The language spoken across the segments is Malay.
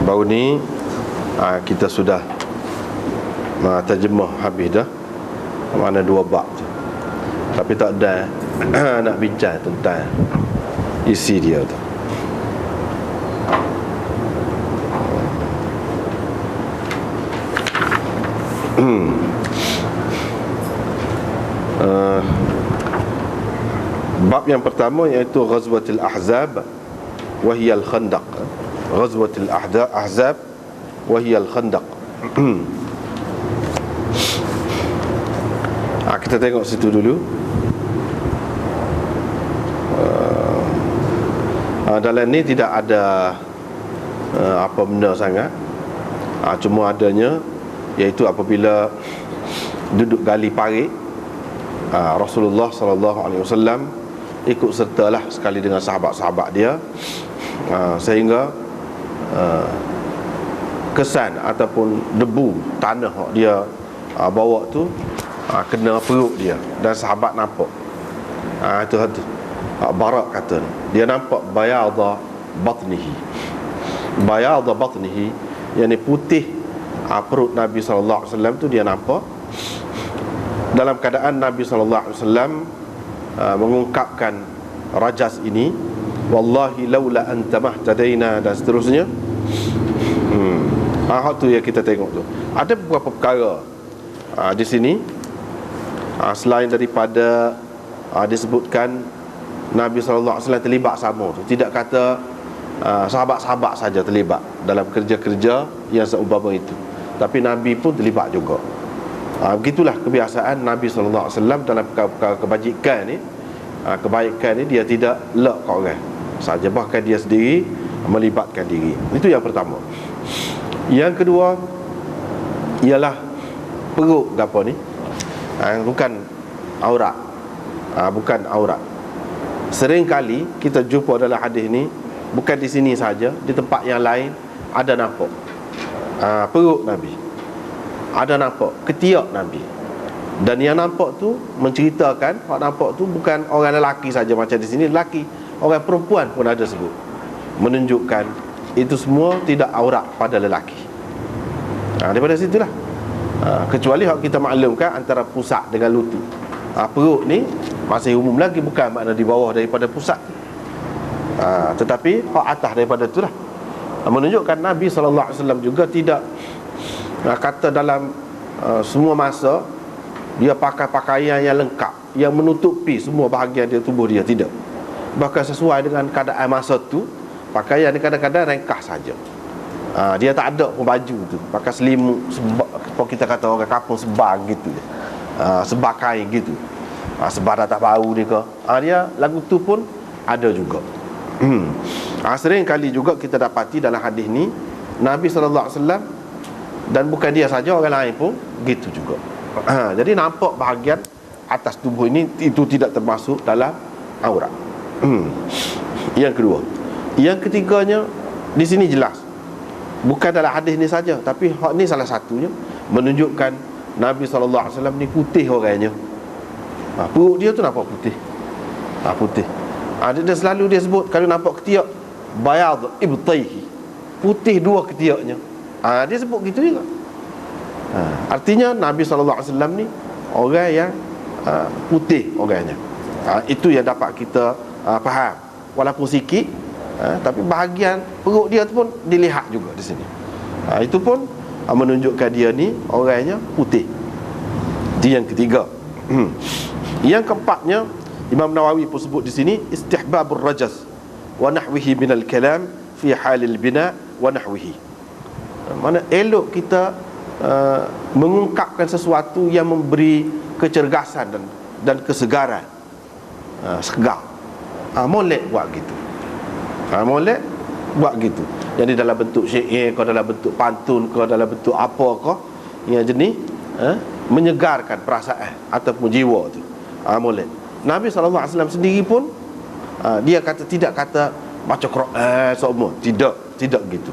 Baru ni kita sudah terjemah habis dah. Mana 2 bab je. Tapi tak ada nak bincang tentang isi dia tu. Bab yang pertama iaitu Ghazwatul Ahzab wa hiya al-Khandaq. Ghazwatul Ahzab wa hiya al-Khandaq. Kita tengok situ dulu. Dalam ni tidak ada apa benda sangat. Cuma adanya iaitu apabila duduk gali parit, Rasulullah sallallahu alaihi wasallam ikut sertalah sekali dengan sahabat-sahabat dia, sehingga kesan ataupun debu tanah dia bawa tu kena perut dia, dan sahabat nampak. Itu Barak kata dia nampak bayadha batnihi. Bayadha batnihi yakni putih perut Nabi sallallahu alaihi wasallam tu dia nampak. Dalam keadaan Nabi sallallahu alaihi wasallam mengungkapkan rajas ini, wallahi laula anta mahtadaina, dan seterusnya. Hak tu yang kita tengok tu. Ada beberapa perkara di sini, selain daripada disebutkan Nabi SAW terlibat sama tu. Tidak kata sahabat-sahabat saja terlibat dalam kerja-kerja yang seumpama itu, tapi Nabi pun terlibat juga. Begitulah kebiasaan Nabi SAW dalam perkara kebajikan ni. Kebaikan ni dia tidak lek kat orang saja, bahkan dia sendiri melibatkan diri. Itu yang pertama. Yang kedua ialah perut gapo ni, bukan aurat. Bukan aurat. Sering kali kita jumpa dalam hadis ni, bukan di sini saja, di tempat yang lain ada nampak perut Nabi, ada nampak ketiak Nabi. Dan yang nampak tu menceritakan, orang nampak tu bukan orang lelaki saja macam di sini, lelaki, orang perempuan pun ada sebut, menunjukkan itu semua tidak aurat pada lelaki. Daripada situlah, kecuali hak kita maklumkan antara pusat dengan lutut. Perut ni masih umum lagi, bukan makna di bawah daripada pusat. Tetapi hak atas daripada itulah, menunjukkan Nabi SAW juga tidak kata dalam semua masa dia pakai pakaian yang lengkap, yang menutupi semua bahagian dia tubuh dia. Tidak. Bahkan sesuai dengan keadaan masa tu, pakaian ni kadang-kadang ringkas saja. Dia tak ada pun baju tu, pakai selimut, apa kita kata orang kampung, sebar gitu, sebar kain gitu, sebar datang bau ni ke. Dia lagu tu pun ada juga. Sering kali juga kita dapati dalam hadis ni Nabi SAW, dan bukan dia saja, orang lain pun gitu juga. Jadi nampak bahagian atas tubuh ini, itu tidak termasuk dalam aurat. Yang kedua. Yang ketiganya, di sini jelas, bukan dalam hadis ni saja, tapi hak ni salah satunya menunjukkan Nabi SAW ni putih orangnya. Perut dia tu nampak putih. Putih. Dia selalu dia sebut, kalau nampak ketiak, bayad ibtaihi, putih dua ketiaknya. Dia sebut gitu juga. Artinya Nabi SAW ni orang yang putih orangnya. Itu yang dapat kita faham. Walaupun sikit, tapi bahagian perut dia tu pun dilihat juga di sini. Itu pun menunjukkan dia ni orangnya putih. Itu yang ketiga. Yang keempatnya, Imam Nawawi pun sebut di sini, istihbabur rajas wa nahwihi minal kalam fi halil bina wa nahwihi. Mana elok kita mengungkapkan sesuatu yang memberi kecergasan dan kesegaran, segar. Molek buat gitu. Molek buat gitu. Jadi dalam bentuk syair ke, dalam bentuk pantun ke, dalam bentuk apa ke, yang jenis menyegarkan perasaan ataupun jiwa tu. Molek. Nabi SAW sendiri pun dia kata, tidak kata baca Quran semua, tidak gitu.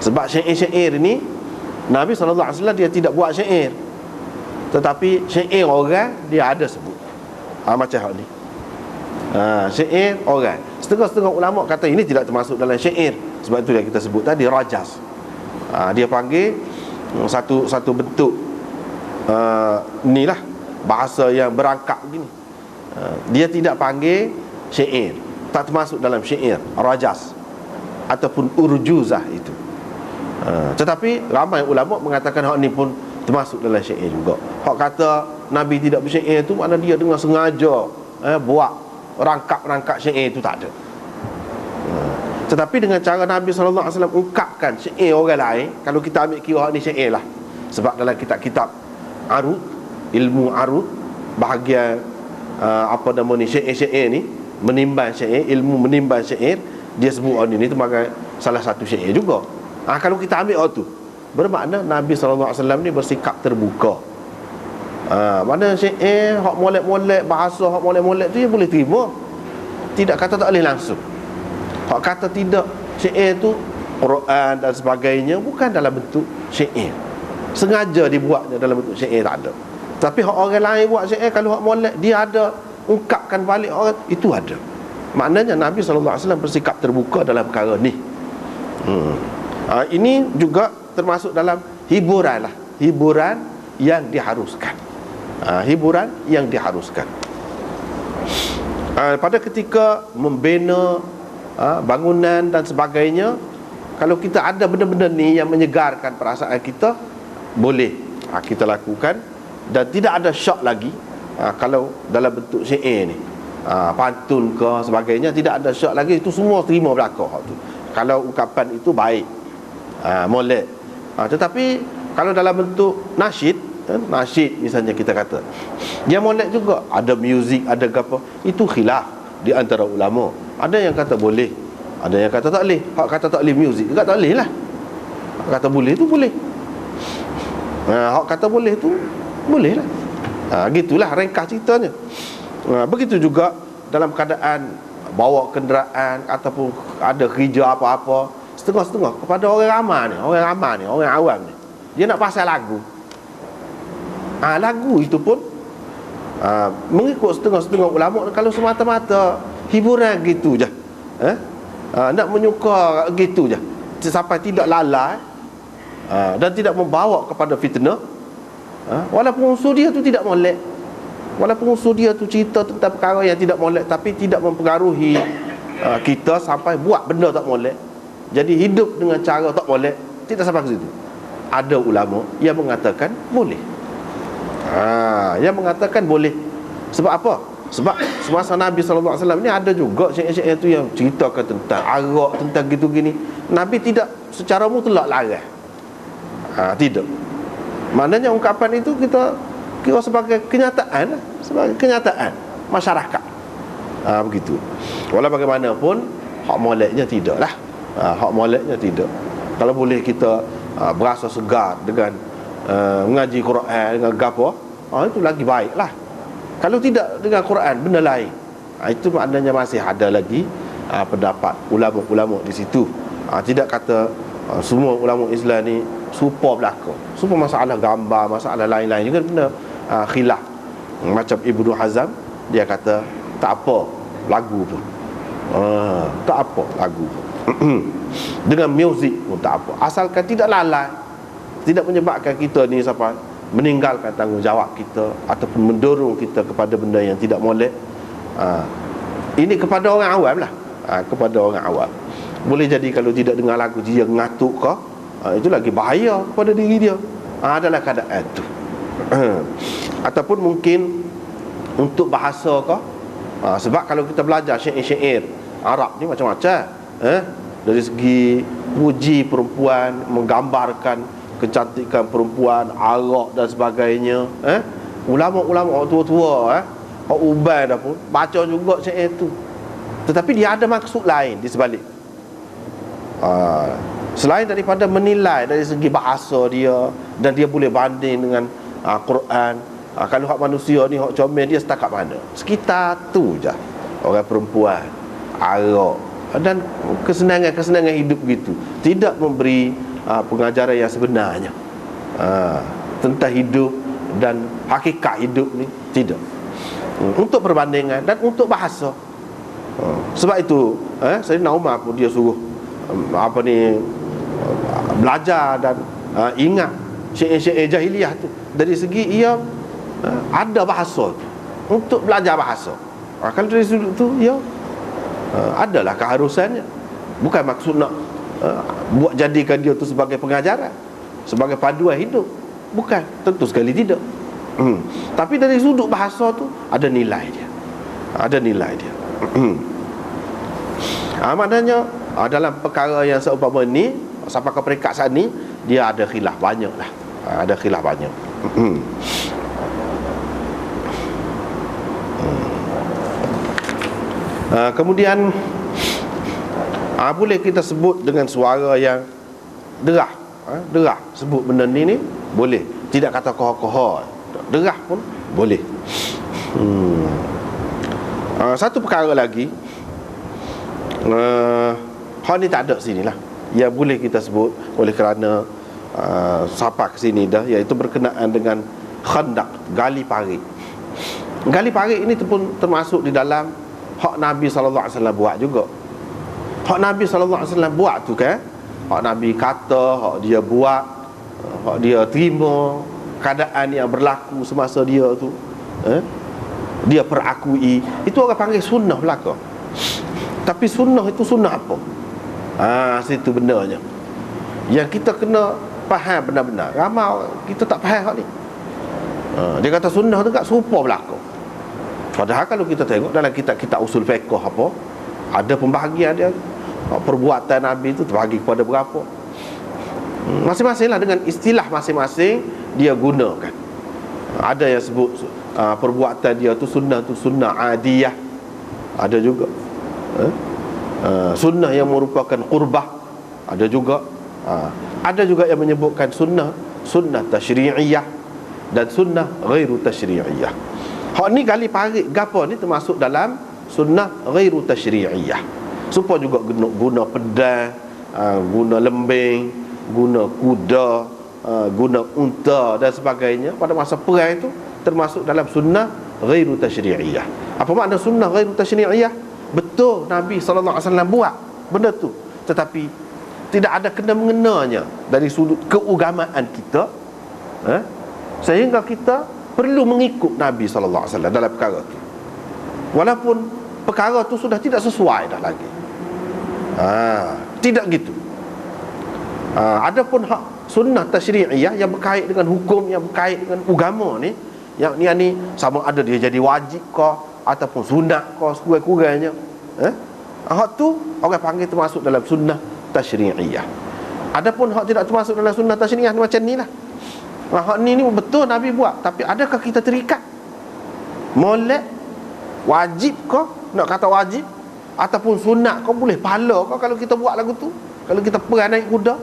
Sebab syair-syair ini Nabi SAW dia tidak buat syair, tetapi syair orang dia ada sebut. Macam hal ni. Syair orang. Setengah-setengah ulama kata ini tidak termasuk dalam syair. Sebab itu yang kita sebut tadi rajas. Dia panggil satu bentuk inilah bahasa yang berangkap begini. Dia tidak panggil syair, tak termasuk dalam syair, rajas ataupun urjuzah itu. Tetapi ramai ulama mengatakan hak ni pun termasuk dalam syair juga. Hak kata Nabi tidak bersyair itu makna dia dengan sengaja buat rangkap syair itu tak ada. Tetapi dengan cara Nabi SAW ungkapkan syair orang lain, kalau kita ambil kira hak ni syair lah. Sebab dalam kitab-kitab arud, ilmu arud, bahagian apa nama ni, syair-syair ni, menimbang syair, ilmu menimbang syair, dia sebut orang ni sebagai salah satu syair juga. Kalau kita ambil orang tu, bermakna Nabi SAW ni bersikap terbuka. Mana syair hak molek-molek, bahasa hak molek-molek tu dia boleh terima, tidak kata tak boleh langsung. Hak kata tidak, syair tu Quran dan sebagainya bukan dalam bentuk syair, sengaja dibuatnya dalam bentuk syair, tak ada. Tapi hak orang lain buat syair, kalau hak molek dia ada ungkapkan balik orang, itu ada. Maknanya Nabi SAW bersikap terbuka dalam perkara ni. Ini juga termasuk dalam hiburan lah, hiburan yang diharuskan. Hiburan yang diharuskan. Pada ketika membina bangunan dan sebagainya, kalau kita ada benda-benda ni yang menyegarkan perasaan kita, boleh kita lakukan. Dan tidak ada syak lagi kalau dalam bentuk syair ni, pantun ke sebagainya, tidak ada syak lagi. Itu semua terima belakang tu, kalau ungkapan itu baik, molek. Tetapi kalau dalam bentuk nasyid, nasyid misalnya kita kata, dia molek juga, ada muzik, ada apa, itu khilaf di antara ulama. Ada yang kata boleh, ada yang kata tak boleh. Hak kata tak boleh muzik juga tak boleh lah. Hak kata boleh tu boleh. Hak kata boleh tu boleh lah. Gitulah ringkas ceritanya. Begitu juga dalam keadaan bawa kenderaan ataupun ada kerja apa-apa, setengah-setengah kepada orang ramai ni, orang awam ni, dia nak pasal lagu. Lagu itu pun mengikut setengah-setengah ulama, kalau semata-mata hiburan gitu je, nak menyuka gitu je, sampai tidak lalai dan tidak membawa kepada fitnah, walaupun unsur dia tu tidak molek, walaupun unsur dia tu cerita tentang perkara yang tidak molek, tapi tidak mempengaruhi kita sampai buat benda tak molek, jadi hidup dengan cara tak molek, tidak sampai ke situ. Ada ulama yang mengatakan boleh. Yang mengatakan boleh. Sebab apa? Sebab semasa Nabi SAW ni ada juga syair-syair tu yang ceritakan tentang arak, tentang gitu gini. Nabi tidak secara mutlak larang. Tidak. Maknanya ungkapan itu kita kira sebagai kenyataan, sebagai kenyataan masyarakat. Begitu. Walau bagaimanapun, hak moleknya tidak lah. Hak moleknya tidak. Kalau boleh kita berasa segar dengan mengaji Quran, dengan gapo, itu lagi baik lah. Kalau tidak dengan Quran, benda lain, itu maknanya masih ada lagi pendapat ulama-ulama di situ. Tidak kata semua ulama Islam ni supa belaka, supa masalah gambar, masalah lain-lain juga kena khilaf. Macam Ibnu Hazm, dia kata tak apa lagu pun, tak apa lagu pun dengan muzik pun tak apa, asalkan tidak lalai, tidak menyebabkan kita ni sampai meninggalkan tanggungjawab kita ataupun mendorong kita kepada benda yang tidak molek. Ini kepada orang awam lah, kepada orang awam. Boleh jadi kalau tidak dengar lagu dia ngatuk ke, itu lagi bahaya kepada diri dia. Adalah keadaan tu. Ataupun mungkin untuk bahasa ke, sebab kalau kita belajar syair-syair Arab ni macam-macam, dari segi puji perempuan, menggambarkan kecantikan perempuan, arak dan sebagainya, ulama-ulama tua-tua, orang uban dah pun baca juga syair tu. Tetapi dia ada maksud lain di sebalik. Selain daripada menilai dari segi bahasa dia, dan dia boleh banding dengan Quran. Kalau hak manusia ni, hak comel dia setakat mana, sekitar tu je. Orang perempuan, arak dan kesenangan-kesenangan hidup gitu, tidak memberi pengajaran yang sebenarnya tentang hidup dan hakikat hidup ni, tidak. Untuk perbandingan dan untuk bahasa, Sebab itu Sayyidina Umar pun dia suruh belajar dan ingat syair-syair jahiliah tu. Dari segi ia ada bahasa tu, untuk belajar bahasa. Kalau dari sudut tu ia adalah keharusannya. Bukan maksud nak buat jadikan dia tu sebagai pengajaran, sebagai panduan hidup. Bukan, tentu sekali tidak. Tapi dari sudut bahasa tu ada nilai dia. Ada nilai dia. Maknanya dalam perkara yang seumpama ni, sampai ke peringkat saat ni, dia ada khilaf banyak lah. Ada khilaf banyak. Kemudian boleh kita sebut dengan suara yang derah. Derah, sebut benda ni boleh. Tidak kata koha-koha, derah pun boleh. Satu perkara lagi, hal ni tak ada sini lah, yang boleh kita sebut oleh kerana sampai ke sini dah, iaitu berkenaan dengan khandak, gali parit. Gali parit ini pun termasuk di dalam hak Nabi SAW buat juga. Hak Nabi SAW buat tu kan, hak Nabi kata, hak dia buat, hak dia terima, keadaan yang berlaku semasa dia tu, dia perakui, itu orang panggil sunnah belaka. Tapi sunnah itu sunnah apa? Situ benarnya yang kita kena faham benar-benar. Ramai kita tak faham hak ni. Dia kata sunnah tu kat serupa belaka. Padahal kalau kita tengok dalam kitab-kitab usul fiqh apa, ada pembahagian dia. Perbuatan Nabi itu terbahagi kepada berapa. Masing-masing lah dengan istilah masing-masing dia gunakan. Ada yang sebut perbuatan dia tu sunnah adiyah. Ada juga sunnah yang merupakan qurbah. Ada juga ada juga yang menyebutkan sunnah tasyri'iyah dan sunnah ghairu tasyri'iyah. Hak ni gali parit gapo ni termasuk dalam sunnah ghairu tasyri'iyah. Supaya juga guna pedang, guna lembing, guna kuda, guna unta dan sebagainya pada masa perang itu termasuk dalam sunnah ghairu tasyri'iyah. Apa makna sunnah ghairu tasyri'iyah? Betul Nabi SAW buat benda tu, tetapi tidak ada kena-mengenanya dari sudut keugamaan kita, sehingga kita perlu mengikut Nabi SAW dalam perkara tu, walaupun perkara tu sudah tidak sesuai dah lagi. Tidak gitu. Adapun hak sunnah tasyri'iyah yang berkait dengan hukum, yang berkait dengan agama ni, yang ni sama ada dia jadi wajib ke ataupun sunat ke sekurang-kurangnya, hak tu orang panggil termasuk dalam sunnah tasyri'iyah. Adapun hak tidak termasuk dalam sunnah tasyri'iyah macam ni lah. Hak ni betul Nabi buat, tapi adakah kita terikat? Molek wajib ke, nak kata wajib, ataupun sunat kau boleh pahala kau kalau kita buat lagu tu, kalau kita pergi naik kuda,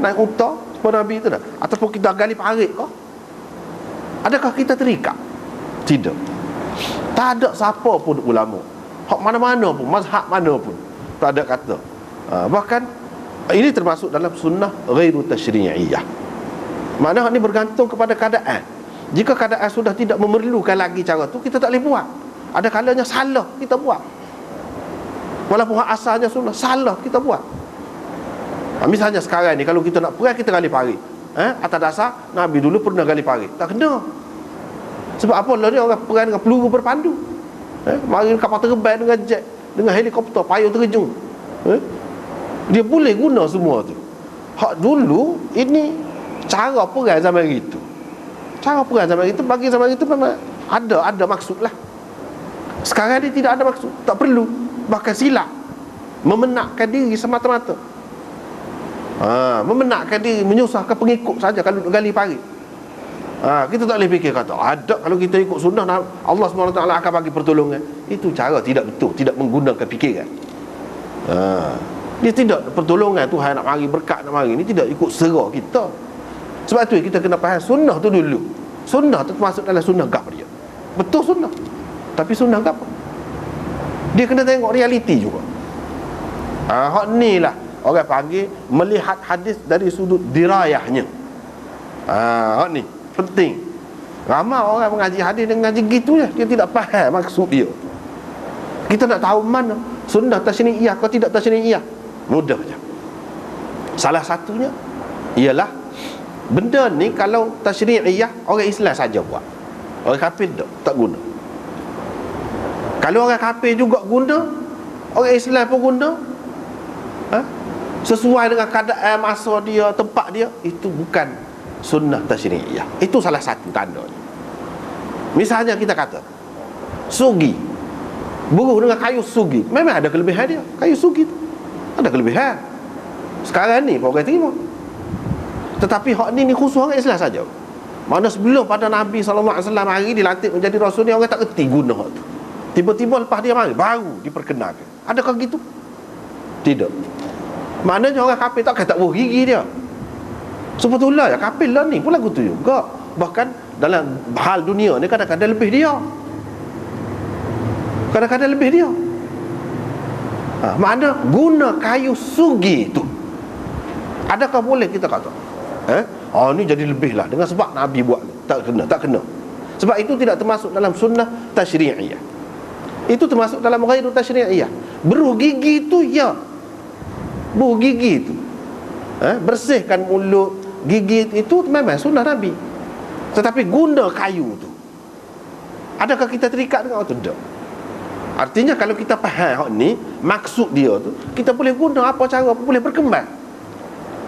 naik unta seperti Nabi itu dah, ataupun kita gali parit kau, adakah kita terikat? Tidak. Tak ada siapa pun ulama, hak mana-mana pun, mazhab mana pun, tak ada kata. Bahkan ini termasuk dalam sunnah ghairu tasyri'iyah. Maknanya ini bergantung kepada keadaan. Jika keadaan sudah tidak memerlukan lagi cara tu, kita tak boleh buat. Ada kalanya salah kita buat, walaupun asalnya sunnah, salah kita buat. Misalnya sekarang ni kalau kita nak perang, kita gali parit, atas dasar Nabi dulu pernah gali parit, tak kena. Sebab apa? Lah dia orang perang dengan peluru berpandu, mari kapal terbang dengan jet, dengan helikopter, payung terjun, dia boleh guna semua tu. Hak dulu ini cara perang zaman itu. Cara perang zaman itu, bagi zaman itu memang ada maksud lah. Sekarang ni tidak ada maksud, tak perlu, bahkan silap, memenakkan diri semata-mata. Memenakkan diri, menyusahkan pengikut saja kalau gali parit. Kita tak boleh fikir kata ada, kalau kita ikut sunnah Allah SWT akan bagi pertolongan. Itu cara tidak betul, tidak menggunakan fikiran. Dia tidak pertolongan Tuhan nak mari, berkat nak mari, ini tidak ikut sera kita. Sebab tu kita kena faham sunnah tu dulu. Sunnah tu termasuk dalam sunnah gap dia. Betul sunnah, tapi sunnah gap, dia kena tengok realiti juga. Hak ni lah orang panggil melihat hadis dari sudut dirayahnya. Hak ni penting. Ramai orang mengaji hadis dengan ngaji gitu je, dia tidak faham maksud dia. Kita nak tahu mana sunnah tasyri'iyah atau tidak tasyri'iyah? Mudah saja. Salah satunya ialah benda ni kalau tasyri'iyah orang Islam saja buat. Orang kafir tak guna. Kalau orang kafir juga guna, orang Islam pun guna, sesuai dengan keadaan masa dia, tempat dia, itu bukan sunnah tasyri'iyah. Itu salah satu tanda. Misalnya kita kata sugi, buruh dengan kayu sugi, memang ada kelebihan dia. Kayu sugi tu ada kelebihan. Sekarang ni orang terima. Tetapi hak ni khusus orang Islam saja. Mana sebelum pada Nabi SAW hari dilantik menjadi Rasul ni, orang tak kerti guna hak tu. Tiba-tiba lepas dia mari baru diperkenalkan. Adakah gitu? Tidak. Maknanya orang kafir tak kata gigi dia. Sebetulnya ya kafir lah ni pun lagu tu juga. Bahkan dalam hal dunia ni kadang-kadang lebih dia. Kadang-kadang lebih dia. Makna guna kayu sugi tu, adakah boleh kita kata ni jadi lebih lah dengan sebab Nabi buat ni? Tak kena. Sebab itu tidak termasuk dalam sunnah tasyri'iyah. Itu termasuk dalam ghairu tasyri'iyah. Beruh gigi tu ya. Beruh gigi tu, bersihkan mulut, gigi itu memang sunnah Nabi. Tetapi guna kayu tu, adakah kita terikat dengan itu? Tak. Artinya kalau kita faham hak ni, maksud dia tu, kita boleh guna apa cara, boleh berkembang.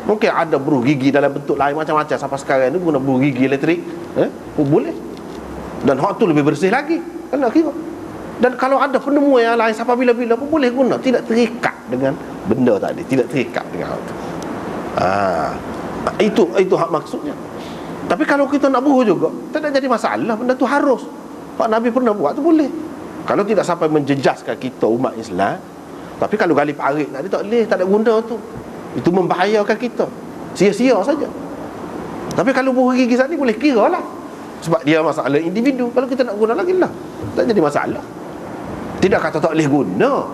Mungkin ada beruh gigi dalam bentuk lain macam-macam. Sampai sekarang ni guna beruh gigi elektrik, boleh. Dan hak tu lebih bersih lagi, kan nak kira. Dan kalau ada penemu yang lain sampai bila-bila pun boleh guna. Tidak terikat dengan benda tadi, tidak terikat dengan hal tu. Itu hak maksudnya. Tapi kalau kita nak buruh juga, tak ada jadi masalah. Benda tu harus. Pak Nabi pernah buat tu boleh. Kalau tidak sampai menjejaskan kita umat Islam. Tapi kalau gali parit tadi tak boleh, tak ada guna tu. Itu membahayakan kita. Sia-sia saja. Tapi kalau buruh gigi saat ni boleh kira lah. Sebab dia masalah individu. Kalau kita nak guna lagi lah, tak jadi masalah. Tidak kata tak boleh guna,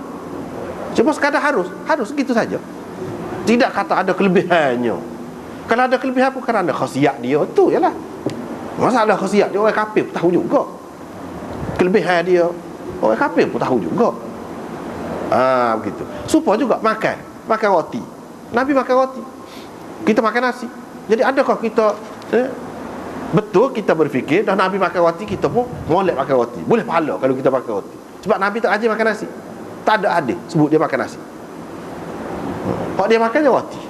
cuma sekadar harus gitu saja. Tidak kata ada kelebihannya. Kalau ada kelebihan pun kerana khasiat dia tu ialah. Masalah khasiat dia orang kafir pun tahu juga. Kelebihan dia orang kafir pun tahu juga. Begitu. Supaya juga makan roti. Nabi makan roti, kita makan nasi. Jadi adakah kita betul kita berfikir dah Nabi makan roti, kita pun molek makan roti? Boleh pahala kalau kita makan roti. Sebab Nabi tak ajar makan nasi. Tak ada hadis sebut dia makan nasi. Kalau dia makan je roti.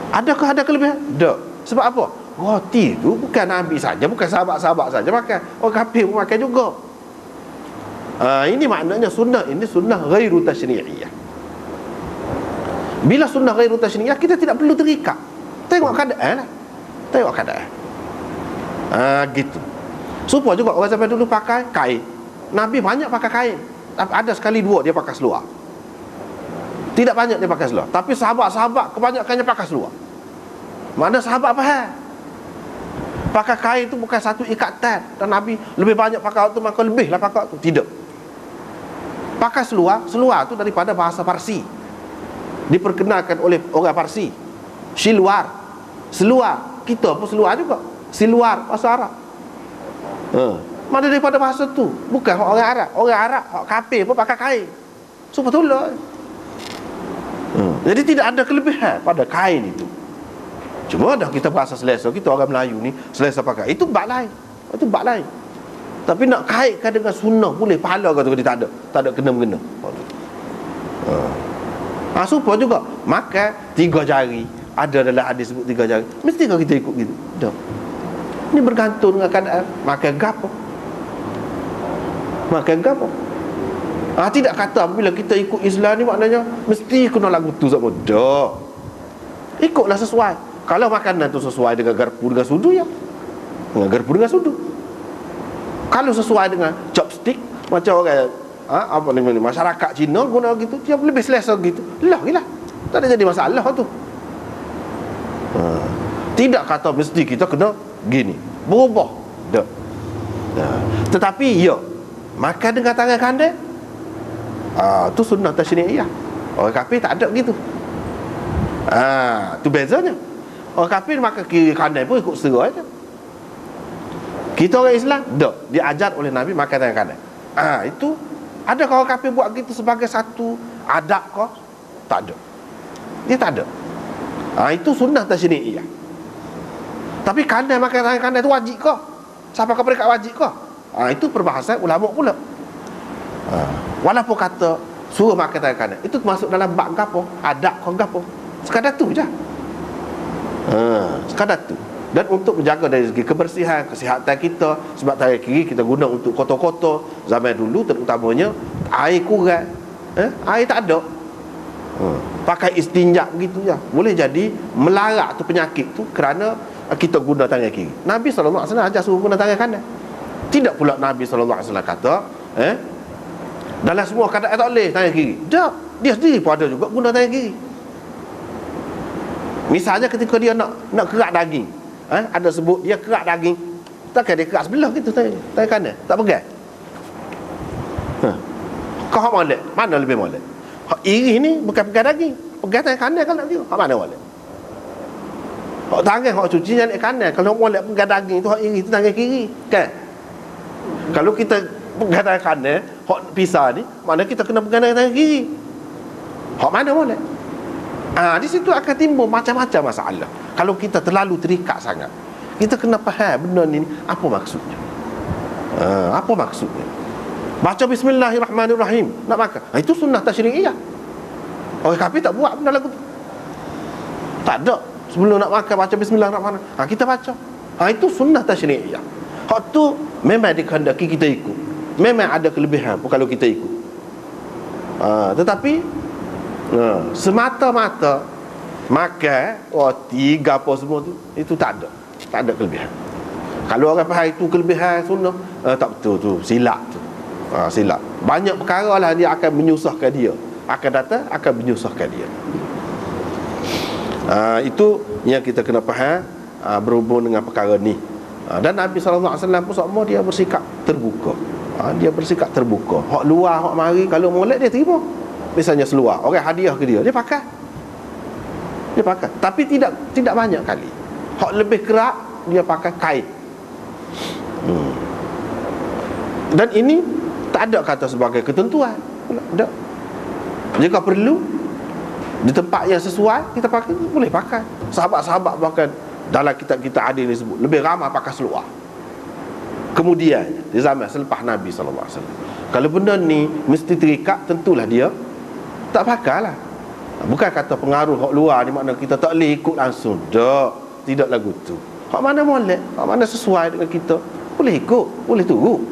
Adakah ada kelebihan? Tak. Sebab apa? Roti tu bukan Nabi saja, bukan sahabat-sahabat saja makan. Orang kafir pun makan juga. Ini maknanya sunnah ini sunnah ghairu tasyri'iyah. Bila sunnah ghairu tasyri'iyah, kita tidak perlu terikat. Tengok keadaan lah. Tengok keadaan. Gitu. Supaya juga orang zaman dulu pakai kain. Nabi banyak pakai kain. Ada sekali dua dia pakai seluar. Tidak banyak dia pakai seluar. Tapi sahabat-sahabat kebanyakannya pakai seluar. Mana sahabat faham? Pakai kain itu bukan satu ikatan. Dan Nabi lebih banyak pakai itu, maka lebihlah pakai itu. Tidak. Pakai seluar. Seluar itu daripada bahasa Parsi, diperkenalkan oleh orang Parsi. Siluar, seluar. Kita pun seluar juga. Siluar bahasa Arab. Mana daripada bahasa tu. Bukan orang Arab. Orang Arab, orang kafir pun pakai kain. So betul lah. Jadi tidak ada kelebihan pada kain itu. Cuma dah kita bahasa selesa, kita orang Melayu ni selesa pakai. Itu bab lain. Itu bab lain. Tapi nak kaitkan dengan sunnah boleh, pahala kata dia tak ada. Tak ada kena-mengena. Supaya juga makan 3 jari. Ada dalam hadis sebut 3 jari. Mesti kalau kita ikut gitu. Tak. Ini bergantung dengan keadaan. Makan gapo. Makan gapo. Tidak kata apabila kita ikut Islam ni maknanya mesti kena lagu tu sama. Tak. Ikutlah sesuai. Kalau makanan tu sesuai dengan garpu dengan sudu, ya dengan garpu dengan sudu. Kalau sesuai dengan chopstick, macam orang apa namanya masyarakat Cina guna gitu, dia lebih selesa gitu. Lah. Tak ada jadi masalah tu. Tidak kata mesti kita kena gini. Berubah. Tak. Tetapi ya, makan dengan tangan kandai, tu sunnah tasyri'iyah. Orang kafir tak ada gitu. Tu bezanya. Orang kafir makan kiri kanan pun ikut selera aja. Kita orang Islam tak, diajar oleh Nabi makan tangan kanan. Itu Adakah orang kafir buat gitu sebagai satu adab kah? Tak ada. Dia tak ada. Itu sunnah tasyri'iyah. Tapi kanan makan tangan kanan itu wajib kah? Siapa kau peringkat wajib kah? Itu perbahasan ulama pula. Walaupun kata suruh makan tangan kanan, itu masuk dalam bab gapo? Adab kau gapo? Sekadar tu je. Sekadar tu. Dan untuk menjaga dari segi kebersihan, kesihatan kita, sebab tangan kiri kita guna untuk kotor-kotor. Zaman dulu terutamanya air kurang, air tak ada, pakai istinja gitu je. Boleh jadi melarat tu penyakit tu kerana kita guna tangan kiri. Nabi SAW ajar suruh guna tangan kanan. Tidak pula Nabi SAW kata dalam semua keadaan tak boleh tangan kiri. Tak, dia sendiri pun ada juga guna tangan kiri. Misalnya ketika dia nak kerak daging, ada sebut dia kerak daging, takkan dia kerak sebelah gitu tangan kanan, tak pegang. Kau hak molek, mana lebih molek? Hak iri ni bukan pegang daging, pegang tangan kanan kan nak dia. Hak mana molek? Hak tangan hak cuci tangan kanan, kalau molek pegang daging tu hak iri tu tangan kiri, kan? Kalau kita pegang tangan kanan, hak pisah ni, mana kita kena pegang tangan kiri. Hak mana molek? Di situ akan timbul macam-macam masalah. Kalau kita terlalu terikat sangat, kita kena faham benda ni apa maksudnya. Apa maksudnya? Baca bismillahirrahmanirrahim nak makan, itu sunnah tasyri'iyah. Orang kafir tak buat benda lagu tu. Tak ada. Sebelum nak makan baca bismillahirrahmanirrahim, kita baca. Itu sunnah tasyri'iyah. Hak tu memang dikehendaki kita ikut. Memang ada kelebihan pun kalau kita ikut. Tetapi semata-mata makan roti gapo semua tu, itu tak ada kelebihan. Kalau orang faham itu kelebihan sunnah, tak betul tu, silap tu. Silap. Banyak perkara lah dia akan menyusahkan dia, akan datang akan menyusahkan dia. Itu yang kita kena faham berhubung dengan perkara ni. Dan Nabi SAW pun sama, dia bersikap terbuka. Dia bersikap terbuka. Hak luar, hak mari, kalau molek dia terima. Misalnya seluar, orang hadiah ke dia pakai. Dia pakai. Tapi tidak banyak kali. Hak lebih kerak, dia pakai kain. Dan ini tak ada kata sebagai ketentuan. Tak. Jika perlu di tempat yang sesuai, kita pakai, boleh pakai. Sahabat-sahabat bahkan dalam kitab kita adil ni sebut lebih ramai pakai seluar. Kemudian di zaman selepas Nabi SAW, kalau benda ni mesti terikat, tentulah dia tak pakailah. Bukan kata pengaruh hak luar ni makna kita tak boleh ikut langsung. Tidak lagu tu. Hak mana molek, hak mana sesuai dengan kita, boleh ikut, boleh turut.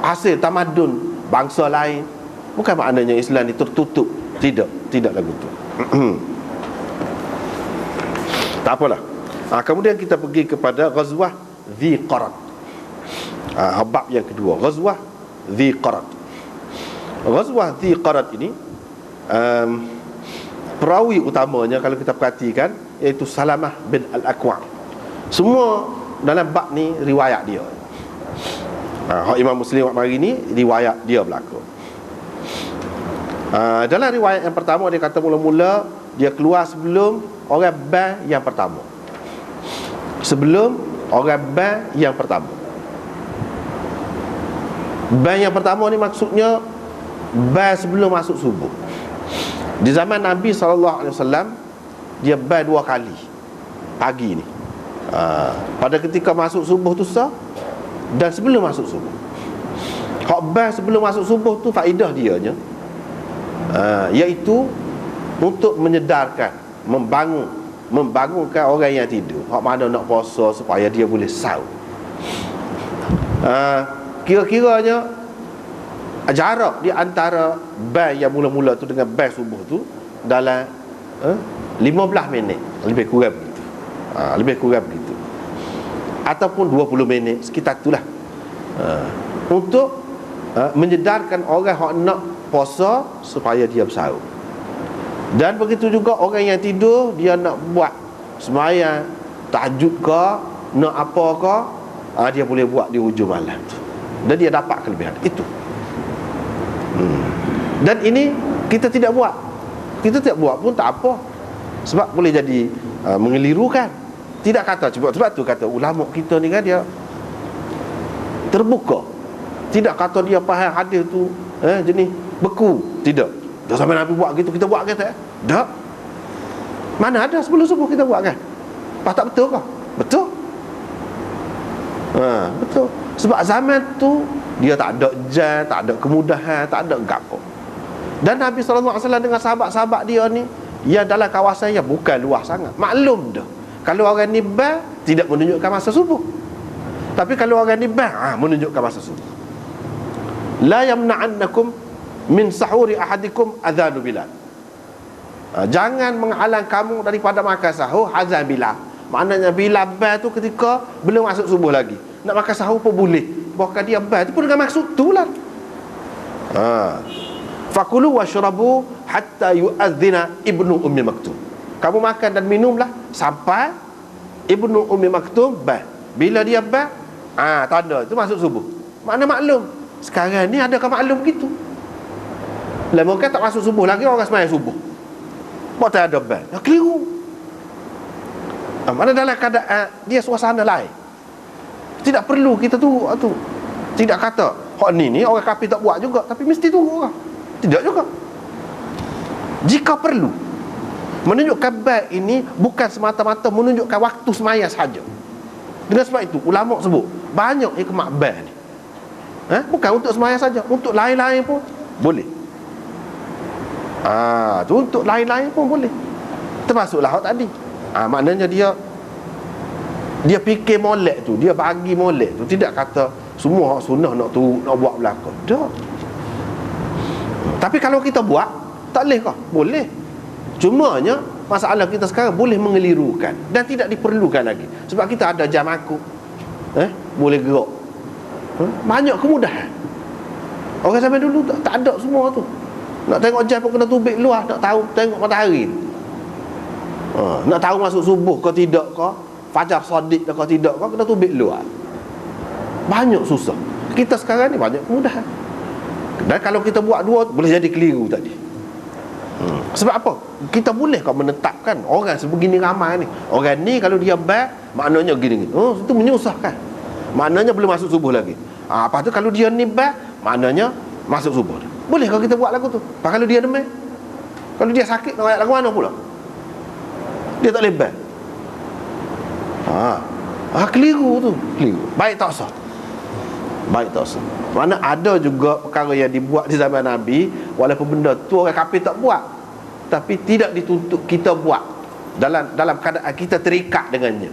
Hasil tamadun bangsa lain, bukan maknanya Islam ni tertutup. Tidak lagu tu. Tak apalah. Kemudian kita pergi kepada Ghazwah Dhi Qarat. Bab yang kedua, Ghazwah Dhi Qarat. Ghazwah Dhi Qarat ini, perawi utamanya kalau kita perhatikan, iaitu Salamah bin Al-Aqwa'. Semua dalam bab ni riwayat dia. Imam Muslim hari ni riwayat dia berlaku. Dalam riwayat yang pertama, dia kata mula-mula dia keluar sebelum orang ban yang pertama. Sebelum orang ban yang pertama. Ban yang pertama ni maksudnya ban sebelum masuk subuh. Di zaman Nabi SAW, dia ban 2 kali pagi ni. Pada ketika masuk subuh tu sah, dan sebelum masuk subuh. Hak ban sebelum masuk subuh tu faedah dianya, iaitu untuk menyedarkan, membangunkan orang yang tidur. Hak mana nak puasa supaya dia boleh sahur. Kira-kiranya jarak di antara ban yang mula-mula tu dengan ban subuh tu dalam 15 minit, lebih kurang begitu. Lebih kurang begitu. Ataupun 20 minit, sekitar itulah. Untuk menyedarkan orang yang nak puasa supaya dia bersahur. Dan begitu juga orang yang tidur, dia nak buat sembahyang tahajud ke, nak apa ke, dia boleh buat di hujung malam tu. Dan dia dapat kelebihan itu. Dan ini kita tidak buat. Kita tidak buat pun tak apa, sebab boleh jadi mengelirukan. Tidak kata, sebab tu kata ulama kita ni kan dia terbuka. Tidak kata dia faham hadis tu jenis beku. Tidak. Dah sampai Nabi buat gitu, kita buat kata tak. Mana ada sebelum subuh kita buat kan? Pas tak betul ke? Betul. Betul. Sebab zaman tu dia tak ada jam, tak ada kemudahan, tak ada gapo. Dan Nabi SAW dengan sahabat-sahabat dia ni, yang dalam kawasan yang bukan luas sangat, maklum dah. Kalau orang ni tidak menunjukkan masa subuh. Tapi kalau orang ni menunjukkan masa subuh. La yamna'annakum min sahuri ahadikum adhanu Bilal. Jangan menghalang kamu daripada makan sahur azan Bilal. Maknanya Bilal tu ketika belum masuk subuh lagi. Nak makan sahur pun boleh. Bahkan dia tu pun dengan maksud tu lah. Fakulu washrabu hatta yu'adzina Ibnu Ummi Maktum. Kamu makan dan minumlah sampai Ibnu Ummi Maktum bila dia tanda itu masuk subuh. Makna maklum. Sekarang ni adakah maklum begitu? Lah mungkin tak masuk subuh lagi, orang sembahyang subuh. Buat tak ada keliru. Mana dalam keadaan dia suasana lain. Tidak perlu kita tu. Tidak kata hak ni orang kafir tak buat juga, tapi mesti tunggu orang. Tidak juga. Jika perlu menunjukkan baik ini bukan semata-mata menunjukkan waktu semaya saja. Dengan sebab itu ulama sebut banyak hikmah baik ni. Bukan untuk semaya saja, untuk lain-lain pun boleh. Tu untuk lain-lain pun boleh. Termasuklah hak tadi. Maknanya dia fikir molek tu, dia bagi molek tu, tidak kata semua hak sunnah nak buat belakang. Tak. Tapi kalau kita buat, tak boleh kah? Boleh. Cumanya masalah kita sekarang boleh mengelirukan dan tidak diperlukan lagi. Sebab kita ada jam aku. Boleh gerak. Banyak kemudahan. Orang zaman dulu tak ada semua tu. Nak tengok jam pun kena tubik luar, nak tahu tengok matahari. Nak tahu masuk subuh ke tidak ke, fajar sadiq ke tidak ke, kena tubik luar. Banyak susah. Kita sekarang ni banyak kemudahan. Dan kalau kita buat dua, boleh jadi keliru tadi. Sebab apa? Kita boleh kau menetapkan orang sebegini ramai ni. Orang ni kalau dia maknanya gini-gini. Itu menyusahkan. Maknanya belum masuk subuh lagi. Lepas tu kalau dia ni maknanya masuk subuh. Boleh kalau kita buat lagu tu. Kalau dia demam, kalau dia sakit, nak ayat lagu mana pula? Dia tak boleh keliru tu. Keliru. Baik tak sah. Mana ada juga perkara yang dibuat di zaman Nabi, walaupun benda tu orang kafir tak buat, tapi tidak dituntut kita buat dalam keadaan kita terikat dengannya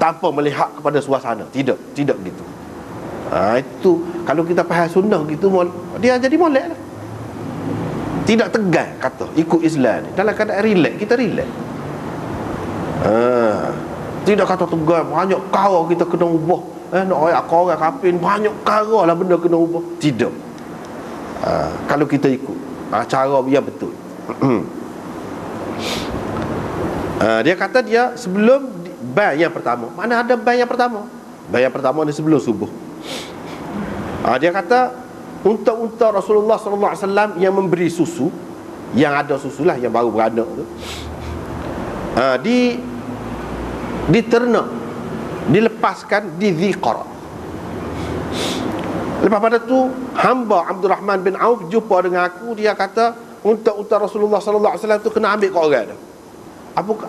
tanpa melihat kepada suasana. Tidak gitu. Itu kalau kita faham sunnah gitu, dia jadi molek lah. Tidak tegang kata ikut Islam ni. Dalam keadaan relax, kita relax. Tidak kata tegang, banyak kara kita kena ubah. Nak ayat orang kafir, banyak kara lah benda kena ubah. Tidak. Kalau kita ikut cara yang betul. Dia kata dia sebelum yang pertama. Mana ada yang pertama? Yang pertama ni sebelum subuh. Dia kata unta-unta Rasulullah SAW yang memberi susu, yang ada susu lah, yang baru beranak tu, diternak, dilepaskan di Ziqara. Lepas pada tu hamba Abdul Rahman bin Auf jumpa dengan aku. Dia kata unta-unta Rasulullah SAW tu kena ambil ke orang tu.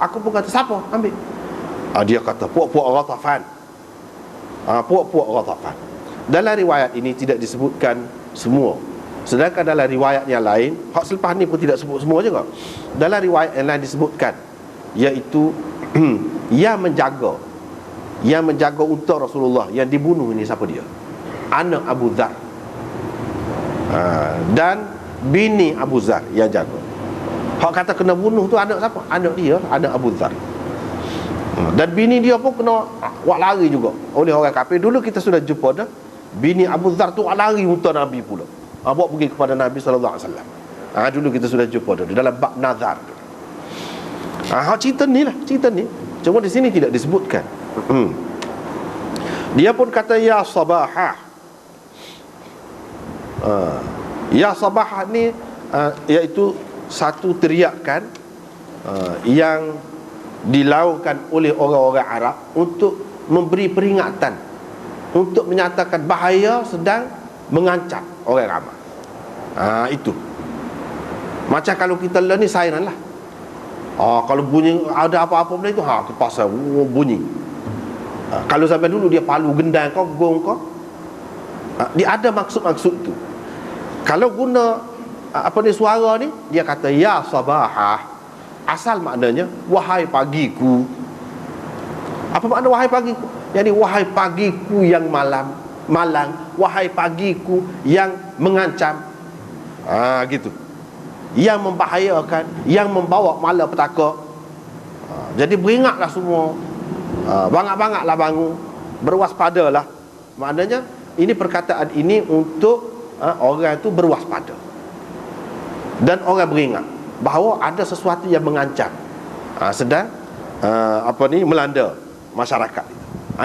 Aku pun kata siapa ambil? Dia kata puak-puak Ghatafan. Puak-puak Ghatafan. Dalam riwayat ini tidak disebutkan semua. Sedangkan dalam riwayat yang lain, hak selepas ni pun tidak sebut semua juga. Dalam riwayat yang lain disebutkan, iaitu yang menjaga unta Rasulullah yang dibunuh ini siapa dia? Anak Abu Dzar. Dan bini Abu Dzar yang jaga. Hak kata kena bunuh tu anak siapa? Anak dia, anak Abu Dzar. Dan bini dia pun kena wak lari juga oleh orang kafir. Dulu kita sudah jumpa dah, bini Abu Dzar tu wak lari unta Nabi pula. Bawa pergi kepada Nabi SAW. Dulu kita sudah jumpa dah dalam bab nazar. Cerita ni. Cuma di sini tidak disebutkan. Dia pun kata ya sabahah. Ya sabahah ni iaitu satu teriakan yang dilakukan oleh orang-orang Arab untuk memberi peringatan, untuk menyatakan bahaya sedang mengancam orang ramai. Itu. Macam kalau kita learn ni siren lah. Kalau bunyi ada apa-apa benda itu, tu pasal bunyi. Kalau sampai dulu dia palu gendang kau, gong kau, dia ada maksud-maksud tu. Kalau guna suara ni, dia kata ya sabahah, asal maknanya wahai pagiku. Apa makna wahai pagiku? Jadi wahai pagiku yang malang, wahai pagiku yang mengancam. Gitu. Yang membahayakan, yang membawa malapetaka. Jadi beringatlah semua. Bangak-bangaklah bangun, berwaspadalah. Maknanya ini perkataan ini untuk orang itu berwaspada. Dan orang beringat bahawa ada sesuatu yang mengancam sedang melanda masyarakat.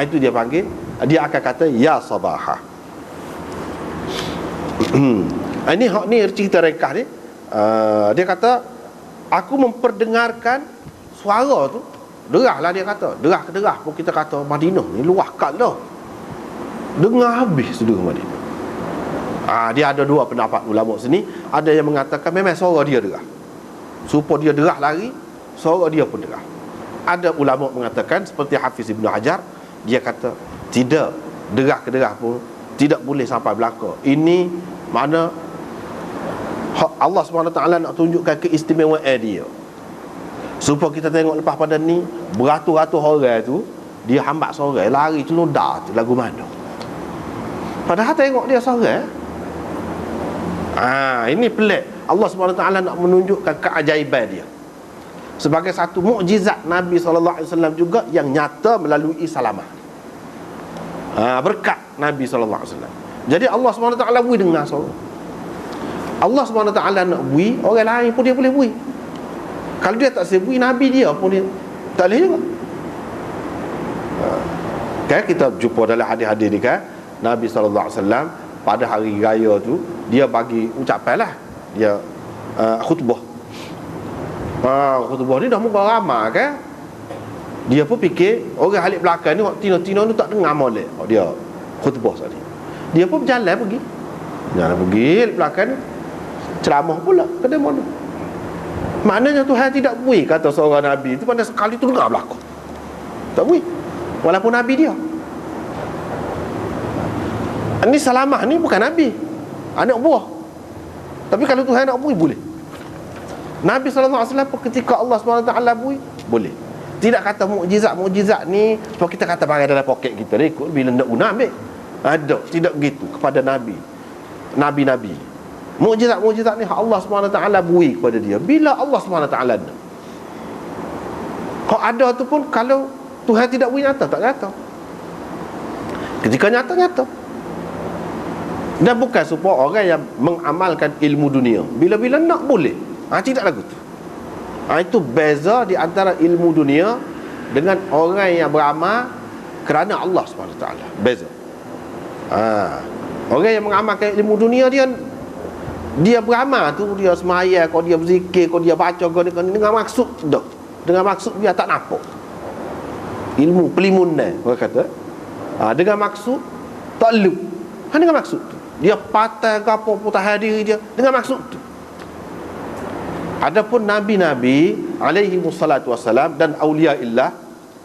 Itu dia panggil, dia akan kata ya sabahah. Ini cerita ringkas ni. Dia kata aku memperdengarkan suara tu, derah lah dia kata, derah ke derah pun kita kata Madinah ni luah kat dah, dengar habis sudah Madinah. Dia ada dua pendapat ulama sini. Ada yang mengatakan memang suara dia derah, supaya dia derah lari, suara dia pun derah. Ada ulama mengatakan seperti Hafiz Ibn Hajar, dia kata tidak, derah ke derah pun tidak boleh sampai belaka. Ini mana Allah SWT nak tunjukkan keistimewaan dia, supaya kita tengok lepas pada ni beratus-ratus orang tu dia hambat seorang lari celodar tu lagu mana. Padahal tengok dia seorang. Ini pelik. Allah SWT nak menunjukkan keajaiban dia sebagai satu mukjizat Nabi SAW juga yang nyata melalui salamah. Berkat Nabi SAW. Jadi Allah SWT bui dengar suara. Allah SWT nak bui, orang lain pun dia boleh bui. Kalau dia tak boleh bui, Nabi dia pun dia tak boleh juga. Kan kita jumpa dalam hadis-hadis ni kan, Nabi SAW pada hari raya tu dia bagi ucapan lah, dia khutbah. Khutbah ni dah muka ramai kan. Dia pun fikir orang halik belakang ni tina-tina ni tak dengar molek dia khutbah tadi. Dia pun berjalan pergi belakang ni ceramah pula ke mana. Maknanya Tuhan tidak bui kata seorang Nabi itu pada sekali tu dengar belakang. Tak bui. Walaupun Nabi dia. Ini Salamah ni bukan Nabi, anak buah. Tapi kalau Tuhan nak bui boleh. Nabi SAW ketika Allah SWT bui boleh. Tidak kata mukjizat ni sebab kita kata barang dalam poket kita dia ikut bila nak guna ambil. Ada, tidak begitu kepada Nabi. Nabi-Nabi. Mukjizat ni Allah SWT bui kepada dia bila Allah SWT nak. Kalau ada tu pun kalau Tuhan tidak bui nyata, tak nyata. Ketika nyata, nyata. Dan bukan supaya orang yang mengamalkan ilmu dunia bila-bila nak boleh. Tidak lagu tu. Itu beza di antara ilmu dunia dengan orang yang beramal kerana Allah SWT. Beza. Orang yang mengamalkan ilmu dunia, dia beramal tu, dia semayang, kau dia berzikir, kau dia baca, kau dia dengan maksud dah. Dengan maksud dia tak nampak. Ilmu pelimunan orang kata. Dengan maksud tak lu. Dengan maksud tu. Dia patah ke apa putahan diri dia dengan maksud tu. Adapun nabi-nabi alaihi wassalatu wassalam dan aulia illah,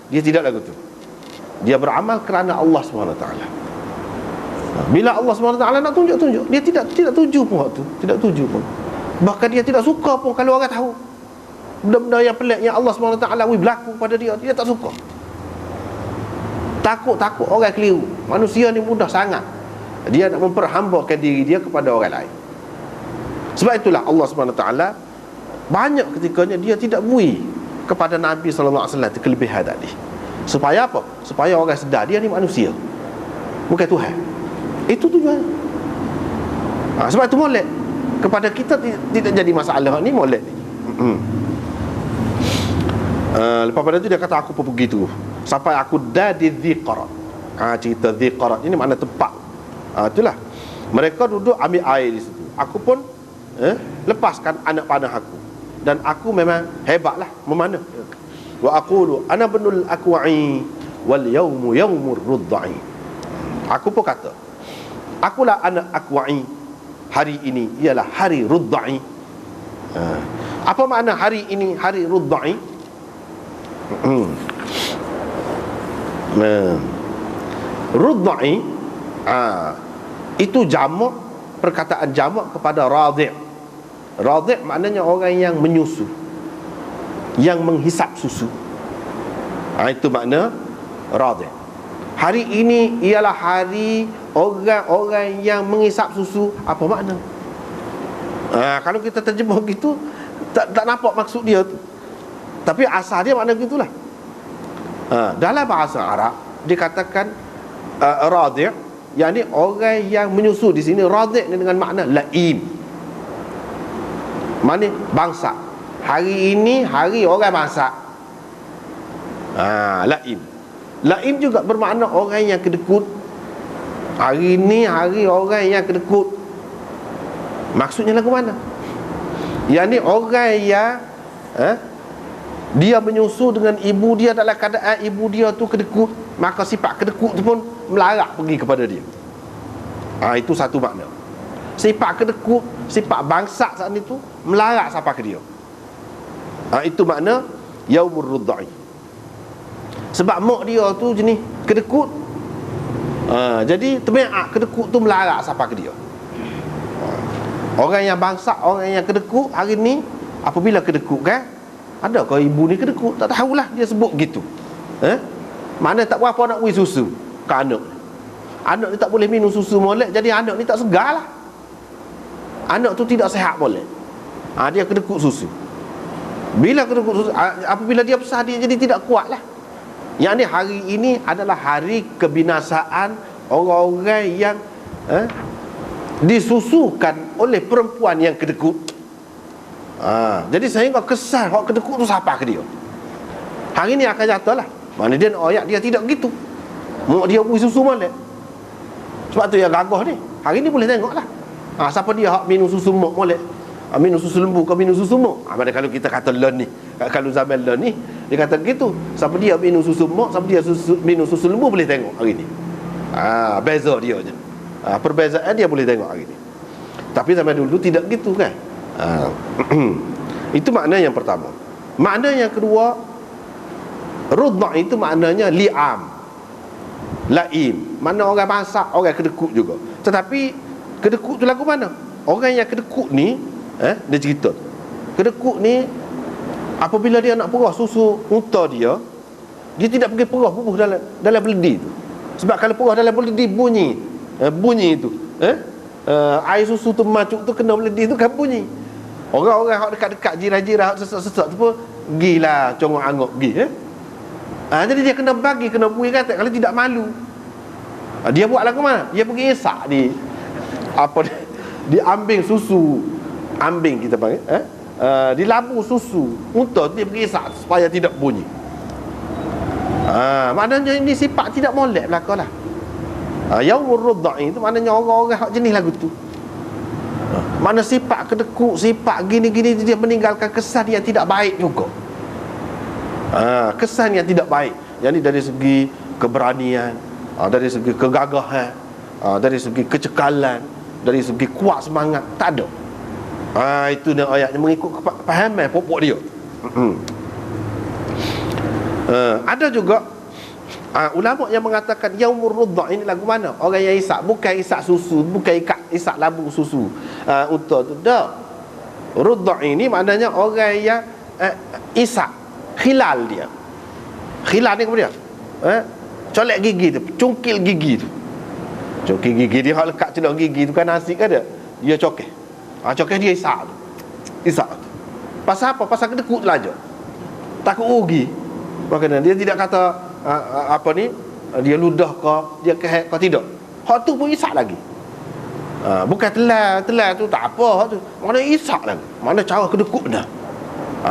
dia tidak lagu tu. Dia beramal kerana Allah SWT. Bila Allah SWT nak tunjuk, dia tidak tuju pun waktu, tidak tuju pun. Bahkan dia tidak suka pun kalau orang tahu benda-benda yang pelik yang Allah SWT berlaku pada dia tak suka. Takut orang keliru. Manusia ni mudah sangat dia nak memperhambakan diri dia kepada orang lain. Sebab itulah Allah SWT banyak ketikanya dia tidak bui kepada Nabi SAW kelebihan tadi. Supaya apa? Supaya orang sedar dia ni manusia, bukan Tuhan. Itu tujuan. Sebab itu molek kepada kita tidak jadi masalah ni molek ni. Lepas pada tu dia kata aku pun begitu sampai aku dah di Dziqarat. Cerita Dziqarat ini makna tempat. Itulah mereka duduk ambil air di situ. Aku pun lepaskan anak panah aku dan aku memang hebatlah memanah. Wa aqulu ana ibnul akwa'i wal yawmu yawmur rudda'i. Aku pun kata Akulah anak akwa'i. Hari ini ialah hari rudda'i. Apa makna hari ini hari rudda'i? Rudda'i itu jamak, perkataan jamak kepada radhi'. Radhi' maknanya orang yang menyusu, yang menghisap susu. Itu makna radhi'. Hari ini ialah hari orang-orang yang menghisap susu. Apa makna? Kalau kita terjemah gitu, tak nampak maksud dia tu. Tapi asal dia makna gitulah. Dalam bahasa Arab dikatakan radhi', yakni orang yang menyusu. Di sini radhi' ni dengan makna la'im, makna bangsa. Hari ini hari orang bangsa. La'im. La'im juga bermakna orang yang kedekut. Hari ini hari orang yang kedekut. Maksudnya lagu mana? Yakni orang yang dia menyusu dengan ibu dia dalam keadaan ibu dia tu kedekut, maka sifat kedekut tu pun melarat pergi kepada dia. Itu satu makna. Sifat kedekut, sifat bangsa saat itu melarat sampai ke dia. Itu makna yaumur rudda'i. Sebab mak dia tu jenis kedekut, jadi terbiak kedekut tu melarat sampai ke dia. Orang yang bangsa, orang yang kedekut hari ni, apabila kedekut kan, adakah ibu ni kedekut? Tak tahulah, dia sebut gitu. Mana tak berapa nak beri susu ke anak. Anak ni tak boleh minum susu molek, jadi anak ni tak segar lah. Anak tu tidak sihat molek. Dia kedekut susu. Bila kedekut susu, apabila dia besar, dia jadi tidak kuat lah. Yang ni hari ini adalah hari kebinasaan orang-orang yang disusukan oleh perempuan yang kedekut. Jadi sehingga kesan orang kedekut tu siapa ke dia. Hari ni akan jatuh lah. Mana dia nak ayat dia tidak begitu. Mak dia beri susu molek. Sebab tu yang gagah ni. Hari ni boleh tengok lah. Siapa dia hak minum susu mak molek, minum susu lembu ke minum susu mak. Kalau kita kata learn ni, kalau zaman learn ni, dia kata gitu. Siapa dia minum susu mak, siapa dia minum susu lembu, boleh tengok hari ni. Beza dia je. Perbezaan dia boleh tengok hari ni. Tapi zaman dulu tidak gitu kan. Itu makna yang pertama. Makna yang kedua, rudda' itu maknanya li'am, la'im, mana orang bangsa, orang kedekut juga. Tetapi kedekut tu lagu mana? Orang yang kedekut ni, dia cerita, kedekut ni apabila dia nak perah susu unta dia tidak pergi perah bubuh dalam beledi tu. Sebab kalau perah dalam beledi bunyi tu, air susu tu macuk tu kena beledi tu kan bunyi. Orang-orang hak dekat-dekat jiran-jiran hak sesak-sesak tu pun gilah congok angok gi. Jadi dia kena bagi, kena beri kata, kalau tidak malu. Dia buat lagu mana? Dia pergi isak di ambing susu, ambing kita panggil, di labu susu unta tu dia pergi isak supaya tidak bunyi. Maknanya ini sifat tidak molek belaka lah. Yaumur rudda'i itu maknanya orang-orang hak jenis lagu tu. Mana sifat kedekut, sifat gini-gini, dia meninggalkan kesan yang tidak baik juga. Kesan yang tidak baik, jadi dari segi keberanian, dari segi kegagahan, dari segi kecekalan, dari segi kuat semangat, tak ada. Itu dia ayatnya mengikut kepahaman pokok dia. Ada juga ulama yang mengatakan yaumur rudda' ini lagu mana? Orang yang isak, bukan isak susu, bukan isak labu susu unta tu. Dah. Rudda' ini maknanya orang yang isak, khilal dia. Khilal ni apa dia? Colek gigi tu, cungkil gigi tu. Cungkil gigi dia hak lekat celok gigi tu kan nasi kan dia. Dia cokeh. Cokeh dia isak tu. Isak tu. Pasal apa? Pasal kedekut tu takut rugi. Maknanya dia tidak kata dia ludah ke, dia kehek ke, tidak. Hak tu pun isak lagi. Bukan telan tu tak apa hak tu. Mana isak lagi. Mana cara kedekut dah.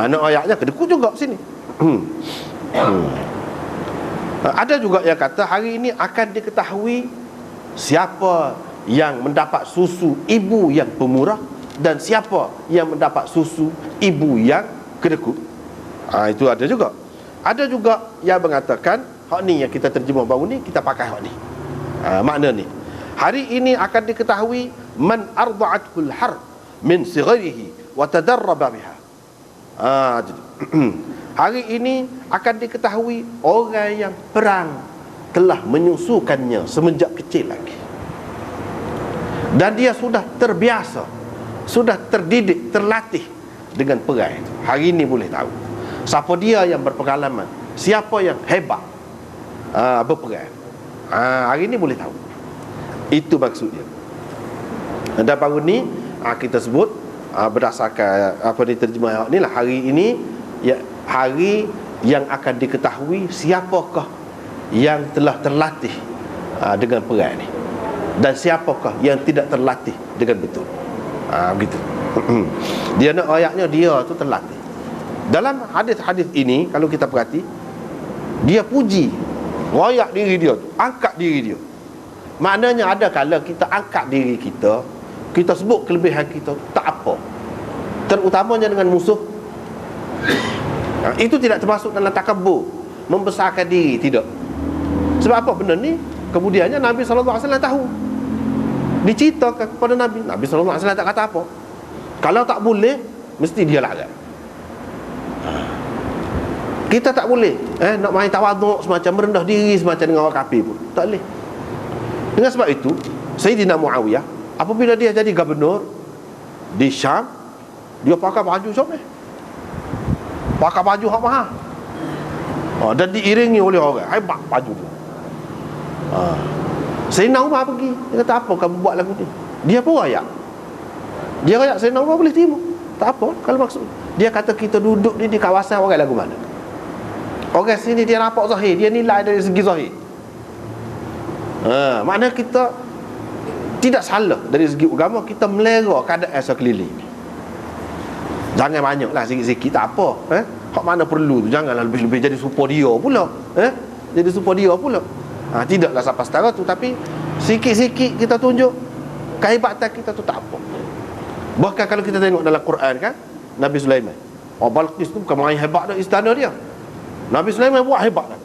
Nak ayatnya kedekut juga sini. Ada juga yang kata hari ini akan diketahui siapa yang mendapat susu ibu yang pemurah dan siapa yang mendapat susu ibu yang kedekut. Itu ada juga. Ada juga yang mengatakan hak ni yang kita terjemah baru ni, kita pakai hak ni. Makna ni Hari ini akan diketahui man arda'atul harb min sigharihi wa tadarraba biha. Hari ini akan diketahui orang yang perang telah menyusukannya semenjak kecil lagi, dan dia sudah terbiasa, sudah terdidik, terlatih dengan perang itu. Hari ini boleh tahu siapa dia yang berpengalaman, siapa yang hebat berperang. Hari ini boleh tahu. Itu maksudnya. Dan baru ni kita sebut berdasarkan apa diterjemah ni lah, hari ini ya, hari yang akan diketahui siapakah yang telah terlatih dengan perang ni, dan siapakah yang tidak terlatih dengan betul. Begitu. Dia nak ayatnya dia tu terlatih. Dalam hadis-hadis ini kalau kita perhati, dia puji, royak diri dia tu, angkat diri dia. Maknanya ada kala kita angkat diri kita, kita sebut kelebihan kita, tak apa, terutamanya dengan musuh. Itu tidak termasuk dalam takabur, membesarkan diri, tidak. Sebab apa benda ni? Kemudiannya Nabi SAW tahu, diceritakan kepada Nabi. Nabi SAW tak kata apa. Kalau tak boleh, mesti dia larang. Kita tak boleh nak main tawaduk semacam merendah diri semacam dengan orang kafir pun tak boleh. Dengan sebab itu Sayyidina Muawiyah apabila dia jadi gubernur di Syam, dia pakai baju comel, pakai baju hak mahal, dan diiringi oleh orang hebat baju tu. Sayyidina Umar pergi, dia kata, apa kamu buat lagu ni? Dia pun rayak. Dia rayak, Sayyidina Umar boleh terima, tak apa kalau maksud. Dia kata kita duduk di kawasan orang lagu mana. Orang sini dia nampak zahir, dia nilai dari segi zahir. Maknanya kita tidak salah dari segi agama, kita melera keadaan sekeliling. Jangan banyaklah, sikit-sikit tak apa. Hak mana perlu tu, janganlah lebih-lebih jadi serupa dia pula. Jadi serupa dia pula. Tidaklah sampai setara tu, tapi sikit-sikit kita tunjuk kehebatan kita tu tak apa. Bahkan kalau kita tengok dalam Quran kan, Nabi Sulaiman, Balqis tu bukan main hebat dah istana dia. Nabi Sulaiman buat hebat dah,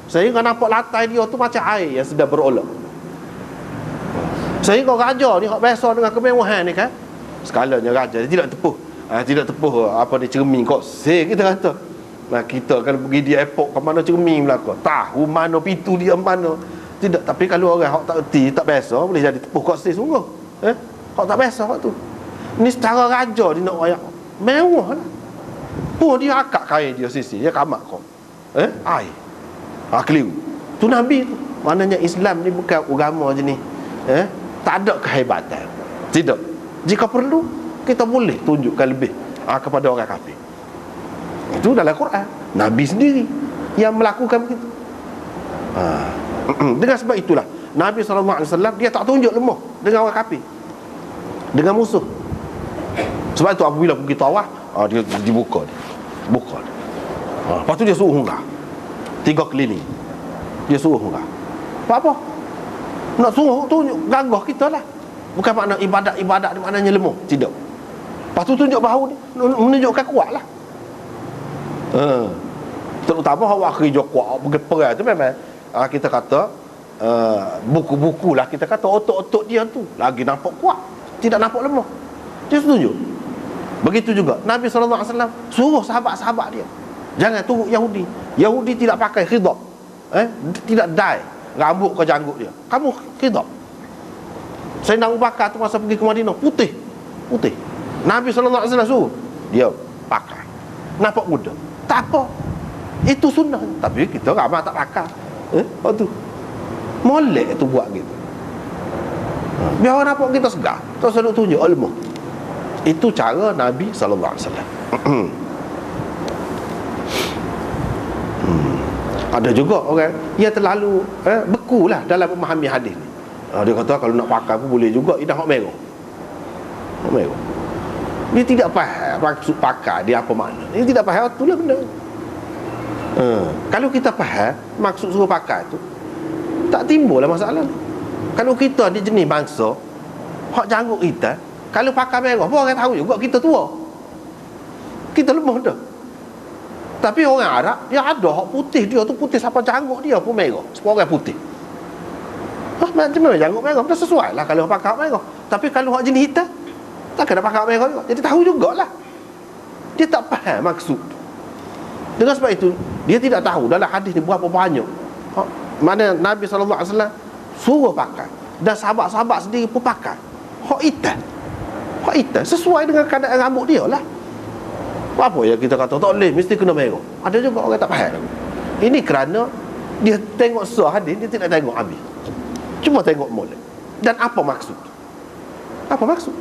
sehingga nampak lantai dia tu macam air yang sedang berolak. Sehingga raja ni hak biasa dengan kemewahan ni kan, skalanya raja dia tidak tepuh apa dia cermin kok kita kata. Kita kalau pergi di airport, ke mana cermin belaka, tahu mana pintu dia mana. Tidak, tapi kalau orang hak tak erti, tak biasa, boleh jadi tepuh kok sungguh. Hak tak biasa hak tu. Ni secara raja dia nak royak mewah lah. Dia akak kain dia sisi, dia kamak kau air. Keliru. Tu Nabi tu. Maknanya Islam ni bukan agama je ni. Tak ada kehebatan. Tidak. Jika perlu, kita boleh tunjukkan lebih kepada orang kafir. Itu dalam Quran. Nabi sendiri yang melakukan begitu. Dengan sebab itulah Nabi SAW dia tak tunjuk lemah dengan orang kafir, dengan musuh. Sebab itu apabila pergi tawaf, dia dibuka dia. Buka dia. Lepas tu dia suruh hunggah 3 keliling. Dia suruh hunggah. Apa? Nak suruh tunjuk gagah kita lah. Bukan makna ibadat ni maknanya lemah. Tidak. Lepas tu tunjuk bahu ni, menunjukkan kuat lah. Terutama awak kerja kuat perang tu memang kita kata buku-buku lah, kita kata otot-otot dia tu lagi nampak kuat, tidak nampak lemah. Dia setuju. Begitu juga Nabi SAW suruh sahabat-sahabat dia, jangan turut Yahudi. Yahudi tidak pakai khidab, tidak dye rambut ke janggut dia. Kamu khidab. Sayyidina Abu Bakar tu masa pergi ke Madinah putih. Nabi SAW suruh dia pakai, nampak muda. Tak apa, itu sunnah. Tapi kita ramai tak pakai. Waktu molek tu buat gitu. Biar orang nampak kita segar, terus duk tunjuk ilmu. Itu cara Nabi SAW. Ada juga orang yang terlalu beku lah dalam memahami hadis ni. Dia kata kalau nak pakai pun boleh juga, idah hak merah. Dia tidak faham maksud pakai dia apa makna. Dia tidak faham, itulah benda. Kalau kita faham maksud suruh pakai tu, tak timbul lah masalah. Kalau kita di jenis bangsa hak janggut kita, kalau pakai merah pun orang tahu juga kita tua, kita lemah dah. Tapi orang Arab dia ada hak putih, dia tu putih sampai janggut dia pun merah, semua orang putih. macam mana janggut merah, dah sesuai lah kalau pakai merah. Tapi kalau hak jenis hitam, tak kena pakai merah juga. Jadi tahu jugalah. Dia tak faham maksud. Dengan sebab itu, dia tidak tahu dalam hadis ni berapa banyak mana Nabi SAW suruh pakai, dan sahabat-sahabat sendiri pun pakai hak hitam. Hak hitam sesuai dengan keadaan rambut dia lah. Apa yang kita kata tak boleh mesti kena merah? Ada juga orang tak faham. Ini kerana dia tengok surah hadis, dia tidak tengok habis. Cuma tengok mula. Dan apa maksud? Apa maksud?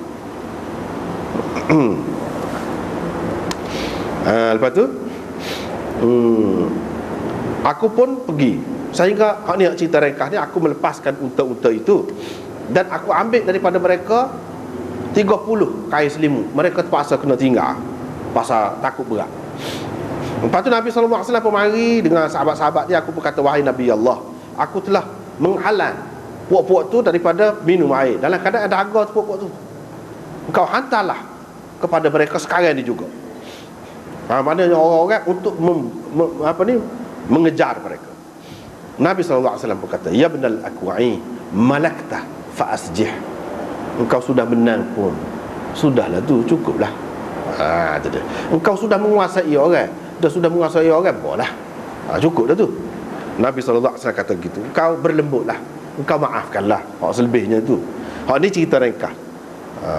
Lepas tu aku pun pergi. Sehingga ni cerita ringkas ni, aku melepaskan unta-unta itu dan aku ambil daripada mereka 30 kain selimut. Mereka terpaksa kena tinggal pasal takut berat. Lepas tu Nabi SAW pun mari dengan sahabat-sahabat dia. Aku pun kata, wahai Nabi Allah, aku telah menghalang puak-puak tu daripada minum air. Dalam keadaan ada harga tu puak-puak tu, engkau hantarlah kepada mereka sekarang ni juga. Maknanya orang-orang untuk mengejar mereka. Nabi SAW berkata, ya benal akwa'i malakta fa'asjih. Engkau sudah menang pun, sudahlah tu, cukuplah. Tu dia. Engkau sudah menguasai orang, dah sudah menguasai orang, bolehlah. Cukup dah tu. Nabi SAW kata gitu. Engkau berlembutlah, engkau maafkanlah. Selebihnya tu, ni cerita ringkas.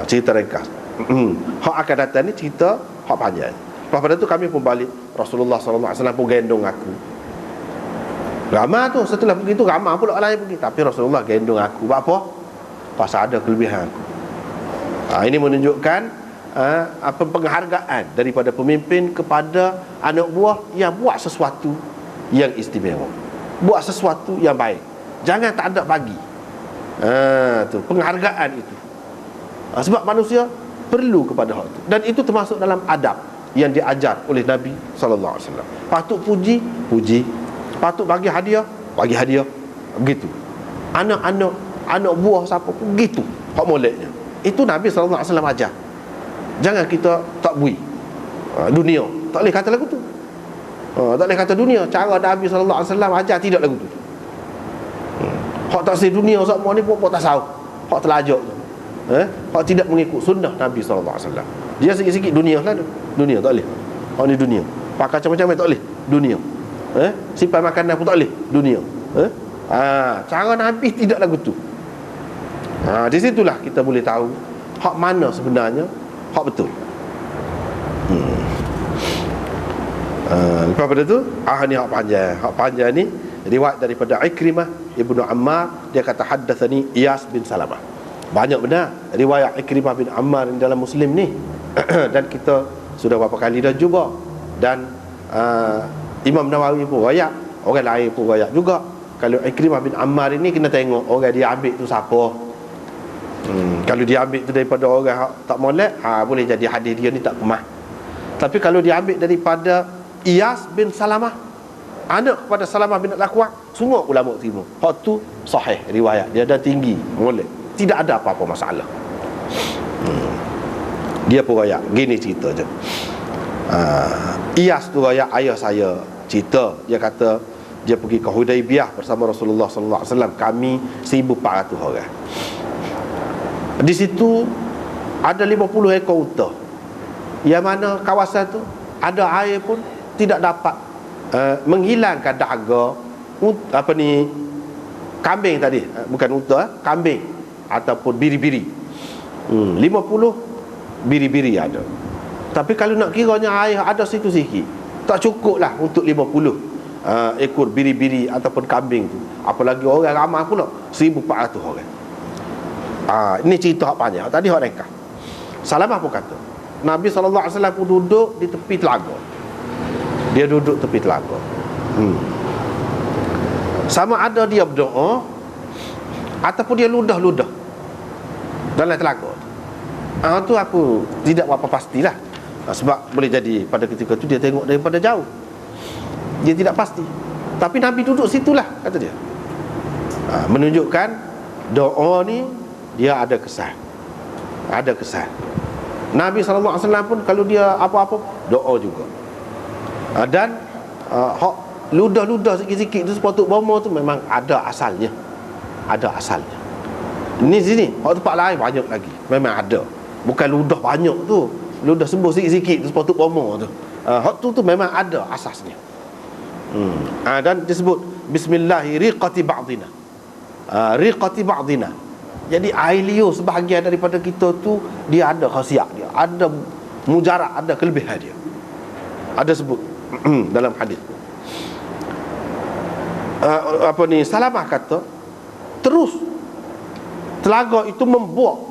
Cerita ringkas. Hak akan datang ni cerita hak panjang. Lepas pada tu kami pun balik. Rasulullah SAW pun gendong aku. Ramah tu, setelah begitu ramah pula orang lain pergi. Tapi Rasulullah gendong aku. Buat apa? Pasal ada kelebihan aku. Ini menunjukkan apa penghargaan daripada pemimpin kepada anak buah yang buat sesuatu yang istimewa, buat sesuatu yang baik. Jangan tak ada bagi. Tu penghargaan itu. Sebab manusia perlu kepada hal itu. Dan itu termasuk dalam adab yang diajar oleh Nabi sallallahu alaihi wasallam. Patut puji, puji. Patut bagi hadiah, bagi hadiah. Begitu. Anak buah siapa pun begitu hak moleknya. Itu Nabi sallallahu alaihi wasallam ajar. Jangan kita tak bui dunia. Tak boleh kata lagu tu. Tak boleh kata dunia. Cara Nabi sallallahu alaihi wasallam ajar tidak lagu tu. Hak tak say dunia semua ni pun tak tahu. Hak telajak tu. Hak tidak mengikut sunnah Nabi sallallahu alaihi wasallam. Dia sikit-sikit dunia lah tu. Dunia tak boleh. Hak ni dunia. Pakai macam-macam tak boleh. Dunia. Simpan makanan pun tak boleh. Dunia. Cara Nabi tidak lagu tu. Di situlah kita boleh tahu hak mana sebenarnya hak betul. Lepas pada tu ni hak panjang. Hak panjang ni riwayat daripada Ikrimah Ibnu Ammar. Dia kata haddatsani Iyas bin Salamah. Banyak benar riwayat Ikrimah bin Ammar dalam Muslim ni. Dan kita sudah berapa kali dah jumpa. Dan Imam Nawawi pun rayak, orang lain pun rayak juga. Kalau Ikrimah bin Ammar ini kena tengok orang dia ambil tu siapa. Kalau dia ambil tu daripada orang tak molek, boleh jadi hadis dia ni tak kemah. Tapi kalau dia ambil daripada Iyas bin Salamah, anak kepada Salamah bin Al-Aqwa, semua ulama terima hak tu sahih riwayat dia, dan tinggi, molek, tidak ada apa-apa masalah. Dia pun rayak gini cerita je. Iyas tu rayak ayah saya cerita. Dia kata dia pergi ke Hudaibiyah bersama Rasulullah sallallahu alaihi wasallam. Kami 1,400 orang. Di situ ada 50 ekor unta, yang mana kawasan tu ada air pun tidak dapat menghilangkan dahaga kambing tadi, bukan unta, kambing ataupun biri-biri. 50 biri-biri ada. Tapi kalau nak kiranya air ada situ sikit, tak cukup lah untuk 50 ekor biri-biri ataupun kambing tu. Apalagi orang ramai pula, 1,400 orang. Ini cerita hak panjang. Tadi hak ringkas. Salamah pun kata Nabi SAW pun duduk di tepi telaga. Dia duduk tepi telaga. Sama ada dia berdoa ataupun dia ludah-ludah dalam telaga. Tu aku tidak apa pastilah. Sebab boleh jadi pada ketika tu dia tengok daripada jauh, dia tidak pasti. Tapi Nabi duduk situlah, kata dia. Menunjukkan doa ni dia ada kesan. Ada kesan. Nabi SAW pun kalau dia apa-apa doa juga. Dan hak ludah-ludah sikit-sikit tu sepatut bomo tu memang ada asalnya. ada asalnya. Ini sini, hak tempat lain banyak lagi. Memang ada. Bukan ludah banyak tu. Ludah sembuh sikit-sikit tu sepatut bomo tu. Hak tu memang ada asasnya. Dan disebut bismillahi riqati ba'dina. Riqati ba'dina. Jadi air liur sebahagian daripada kita tu dia ada khasiat dia, ada mujarab, ada kelebihan dia. Ada sebut dalam hadis. Salamah kata terus telaga itu membuak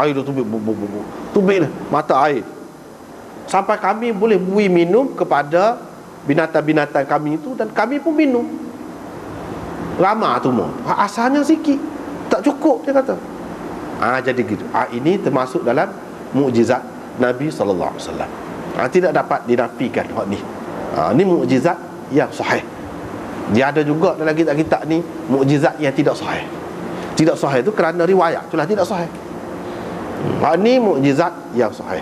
air tu tubik mata air sampai kami boleh bui minum kepada binatang-binatang kami itu, dan kami pun minum. Ramah tu mau asalnya sikit, tak cukup dia kata. Jadi gitu. Ini termasuk dalam mukjizat Nabi sallallahu alaihi wasallam. Tidak dapat dinafikan hak ni. Ni mukjizat yang sahih. Dia ada juga dalam kitab-kitab ni mukjizat yang tidak sahih. Tidak sahih itu kerana riwayat itulah tidak sahih. Ni mukjizat yang sahih.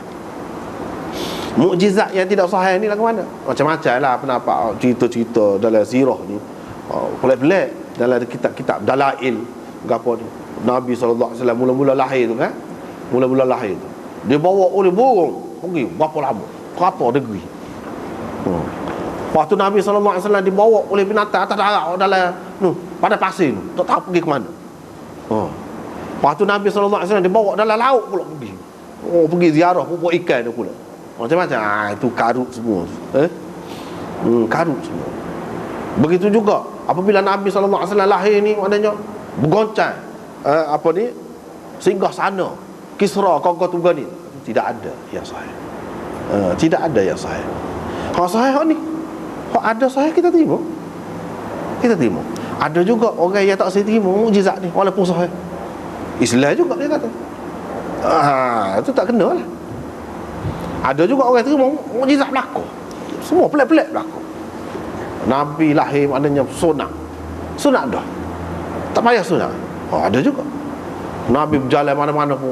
Mukjizat yang tidak sahih ni lagu mana? Macam-macam lah pendapat cerita-cerita dalam sirah ni. Pelik-pelik dalam kitab-kitab dalail gapo ni. Nabi sallallahu alaihi wasallam mula-mula lahir tu kan? Mula-mula lahir tu dia bawa oleh burung pergi berapa lama? Berapa negeri? Waktu Nabi sallallahu alaihi wasallam dibawa oleh binatang atas darat dalam pada pasir tu, tak tahu pergi ke mana. Waktu Nabi sallallahu alaihi wasallam dibawa dalam laut pula pergi. Pergi ziarah pupuk ikan tu pula. Macam-macam. Itu karut semua. Karut semua. Begitu juga apabila Nabi sallallahu alaihi wasallam lahir ni, maknanya bergoncang singgah sana Kisra kau tunggu ni. Tidak ada yang sahih. Tidak ada yang sahih. Hak sahih hak ni. Hak ada sahih kita terima. Kita terima. Ada juga orang yang tak saya terima mukjizat ni walaupun sahih. Islam juga dia kata. Itu tak kena lah. Ada juga orang terima mukjizat berlaku. Semua pelik-pelik berlaku. Nabi lahir maknanya sunat. Sunat dah. Tak payah sunat. Ada juga. Nabi berjalan mana-mana pun,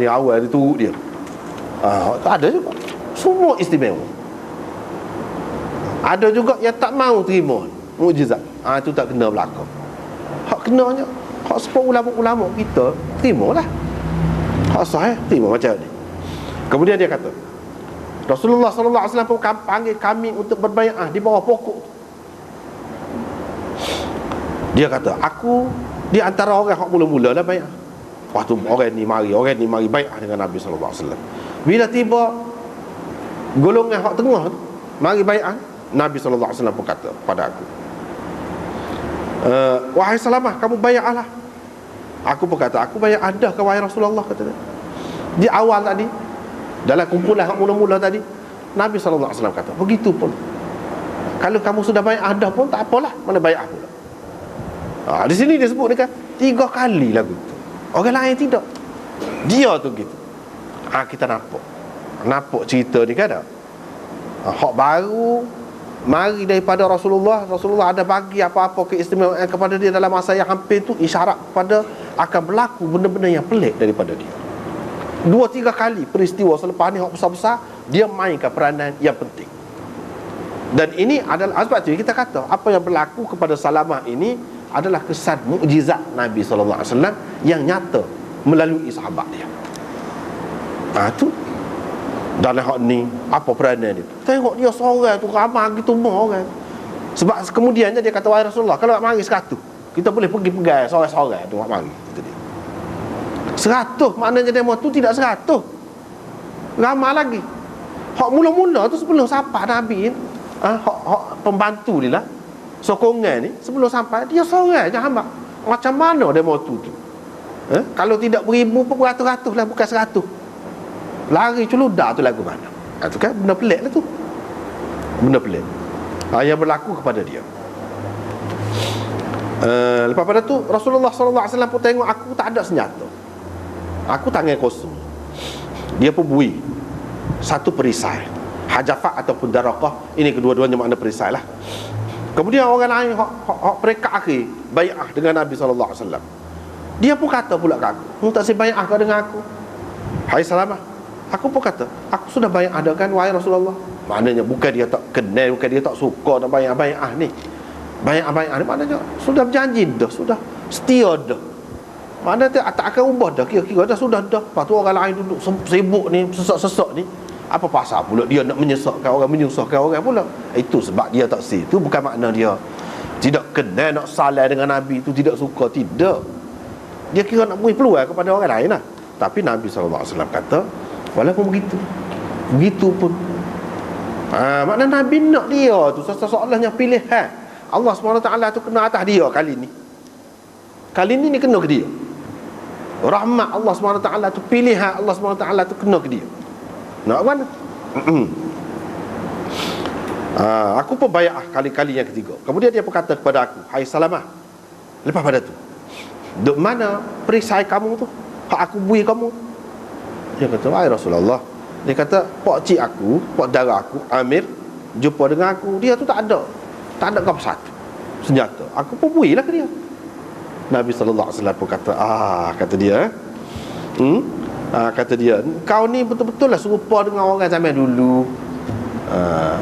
ni awal dia turut dia. Ada juga. Semua istimewa. Ada juga yang tak mau terima mukjizat. Itu tak kena berlaku. Hak kenanya, hak sepuluh ulama-ulama kita terimalah. Hak sahih terima macam ni. Kemudian dia kata, Rasulullah sallallahu alaihi wasallam pun panggil kami untuk berbai'ah di bawah pokok. Dia kata, aku di antara orang hak mula-mula lah bai'ah. Waktu orang ni mari bai'ah dengan Nabi sallallahu alaihi wasallam. Bila tiba golongan hak tengah tu mari bai'ah, Nabi sallallahu alaihi wasallam pun kata pada aku, wahai Salamah, kamu bai'ahlah. Aku pun kata, aku bai'ah dah ke wahai Rasulullah, kata dia. Di awal tadi dalam kumpulan hak mula-mula tadi, Nabi sallallahu alaihi wasallam kata, begitu pun kalau kamu sudah bai'ah dah pun tak apalah, mana bai'ah pula. Di sini dia sebut dekat 3 kali lagu tu. Orang lain tidak. Dia tu gitu. Kita nampak cerita ni kan. Hak baru mari daripada Rasulullah ada bagi apa-apa keistimewaan kepada dia dalam masa yang hampir tu, isyarat pada akan berlaku benda-benda yang pelik daripada dia. 2-3 kali peristiwa selepas ni hak besar-besar dia mainkan peranan yang penting. Dan ini adalah sebab tu kita kata apa yang berlaku kepada Salamah ini adalah kesan mukjizat Nabi sallallahu alaihi wasallam yang nyata melalui sahabat dia. Tu dalam hak ni apa peranan dia? Tengok dia seorang tu ramai gitu orang. Sebab kemudiannya dia kata, wahai Rasulullah, kalau nak mari 100, kita boleh pergi pegang seorang-seorang tu nak mari, kata dia. 100 maknanya demo tu tidak 100. Ramai lagi. Hak mula-mula tu sebelum sampai Nabi, hak pembantu dia lah, sokongan ni sebelum sampai dia seorang je hamba. Macam mana demo tu? Kalau tidak beribu pun beratus-ratus lah, bukan 100. Lari celudar tu lagu mana? Itu kan benda pelik lah tu. Benda pelik yang berlaku kepada dia. Lepas pada tu Rasulullah sallallahu alaihi wasallam pun tengok aku tak ada senjata, aku tangan kosong. Dia pun bui satu perisai, hajafah ataupun darakah. Ini kedua-duanya makna perisai lah. Kemudian orang lain hak perekat akhir bai'ah dengan Nabi sallallahu alaihi wasallam. Dia pun kata pula ke aku, tak saya bai'ah kau dengan aku, hai Salamah. Aku pun kata, aku sudah bai'ah dah kan wahai Rasulullah. Maknanya bukan dia tak kenal, bukan dia tak suka nak bai'ah ni. Bai'ah ni maknanya sudah berjanji dah, sudah Setia dah. Mana tak akan ubah dah. Kira-kira dah sudah dah. Lepas tu orang lain duduk sibuk ni, sesak-sesak ni. Apa pasal pula dia nak menyesakkan orang, menyusahkan orang pula? Itu sebab dia tak sih. Itu bukan makna dia tidak kenal nak salah dengan Nabi, itu tidak suka. Tidak. Dia kira nak beri peluang kepada orang lain lah. Tapi Nabi SAW kata, walaupun begitu pun, makna Nabi nak dia tu seolah-olahnya pilihan Allah SWT tu kena atas dia kali ni. Kali ni kena ke dia. Rahmat Allah SWT tu, pilihan Allah SWT tu kena ke dia. Nak mana? Aku pun bayar kali-kali yang ketiga. Kemudian dia berkata kepada aku, hai Salamah, lepas pada tu, duk mana perisai kamu tu, hak aku bui kamu? Dia kata, hai Rasulullah. Dia kata, pak cik aku, pak dara aku, Amir, jumpa dengan aku. Dia tu tak ada apa satu senjata. Aku pun bui lah ke dia. Nabi SAW pun kata, kata dia, kata dia, kau ni betul-betul lah serupa dengan orang zaman dulu.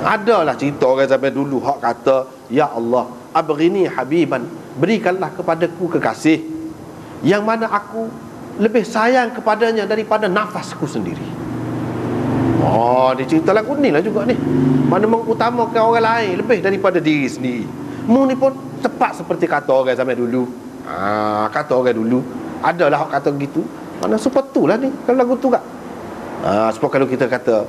Adalah cerita orang zaman dulu hak kata, ya Allah, abghini habiban, berikanlah kepadaku kekasih yang mana aku lebih sayang kepadanya daripada nafasku sendiri. Dia cerita lagu ni lah juga ni. Mana mengutamakan orang lain lebih daripada diri sendiri. Mu ni pun tepat seperti kata orang zaman dulu. Kata orang dulu adalah hak kata begitu. Mana seperti lah ni kalau lagu tu tak. Sebab kalau kita kata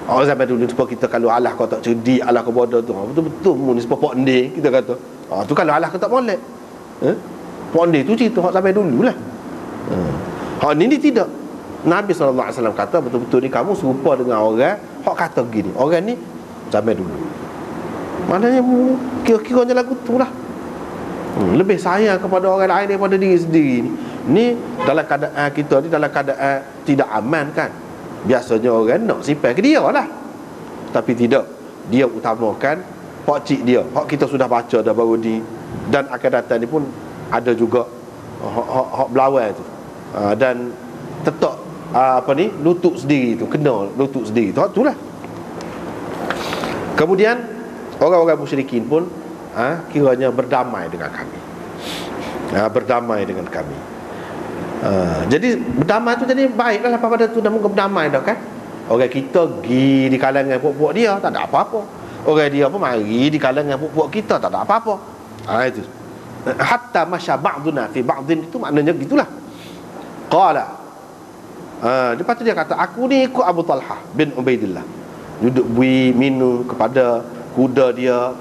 orang zaman dulu, sebab kita kalau alah kau tak cerdik, alah kau bodoh tu, betul-betul mu ni sebab pok ndek kita kata. Tu kalau alah kau tak molek. Pok ndek tu cerita hak zaman dulu lah. Hak ni tidak. Nabi SAW kata betul-betul ni kamu serupa dengan orang hak kata gini. Orang ni zaman dulu. Maknanya kira-kiranya lagu tu lah. Lebih sayang kepada orang lain daripada diri sendiri ni. Ni dalam keadaan kita ni, dalam keadaan tidak aman kan. Biasanya orang nak simpan ke dia lah. Tapi tidak. Dia utamakan hak cik dia. Hak kita sudah baca dah baru ni. Dan akan datang ni pun ada juga hak belawai tu. Dan tetap lutut sendiri tu, kena lutut sendiri tu. Itulah. Kemudian orang-orang musyrikin pun kiranya berdamai dengan kami. Berdamai dengan kami. Jadi berdamai tu jadi baiklah pada tu dah muka berdamai dah kan. Orang kita pergi di kalangan puak-puak dia, tak ada apa-apa. Orang dia pun mari di kalangan puak-puak kita, tak ada apa-apa. Itu. Hatta masya ba'duna fi ba'din, itu maknanya gitulah. Qala, lepas tu dia kata, aku ni ikut Abu Talhah bin Ubaidillah, duduk bui minum kepada kuda dia.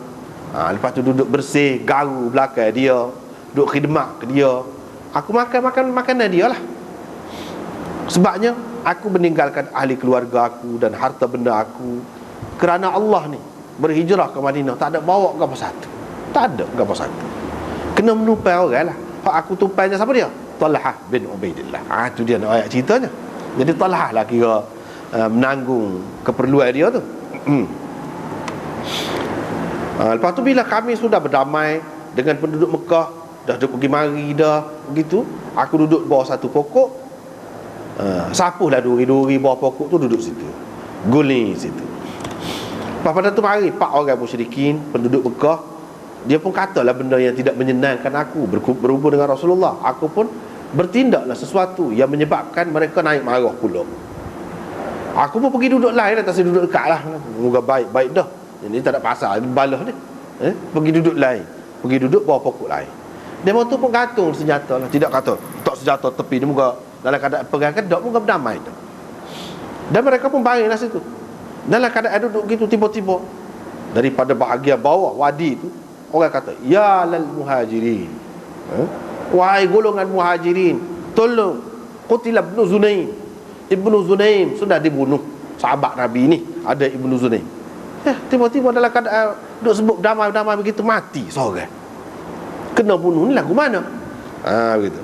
Lepas tu duduk bersih garu belakang dia, duduk khidmat ke dia. Aku makan makanan dia lah. Sebabnya aku meninggalkan ahli keluarga aku dan harta benda aku kerana Allah ni, berhijrah ke Madinah, tak ada bawa ke apa satu. Tak ada ke apa satu. Kena menumpai orang lah. Hak aku tumpainya siapa dia? Talhah bin Ubaidillah. Itu dia nak ayat ceritanya. Jadi Talhah lah kira menanggung keperluan dia tu. Lepas tu bila kami sudah berdamai dengan penduduk Mekah, dah duduk pergi mari dah begitu, aku duduk bawah satu pokok. Sapuhlah duri-duri bawah pokok tu, duduk situ, guling situ. Lepas pada tu mari 4 orang musyrikin penduduk Mekah. Dia pun katalah benda yang tidak menyenangkan aku berhubung dengan Rasulullah. Aku pun bertindaklah sesuatu yang menyebabkan mereka naik marah pula. Aku pun pergi duduk lain, tak saya duduk dekat lah. Moga baik-baik dah. Ini tak ada pasal balah ni. Pergi duduk lain, pergi duduk bawah pokok lain. Dia tu pun gantung senjata lah. Tidak kata tak senjata tepi ni, moga dalam keadaan perang kedok, moga berdamai dah. Dan mereka pun baringlah situ. Dalam keadaan duduk gitu, tiba-tiba daripada bahagian bawah wadi tu, orang kata, ya lal muhajirin, wahai golongan muhajirin, tolong, qutila Ibnu Zunaim. Ibnu Zunaim sudah dibunuh. Sahabat Nabi ni ada Ibnu Zunaim. Tiba-tiba dalam keadaan duk sebut damai-damai begitu, mati seorang. Kena bunuh ni lagu mana? Begitu.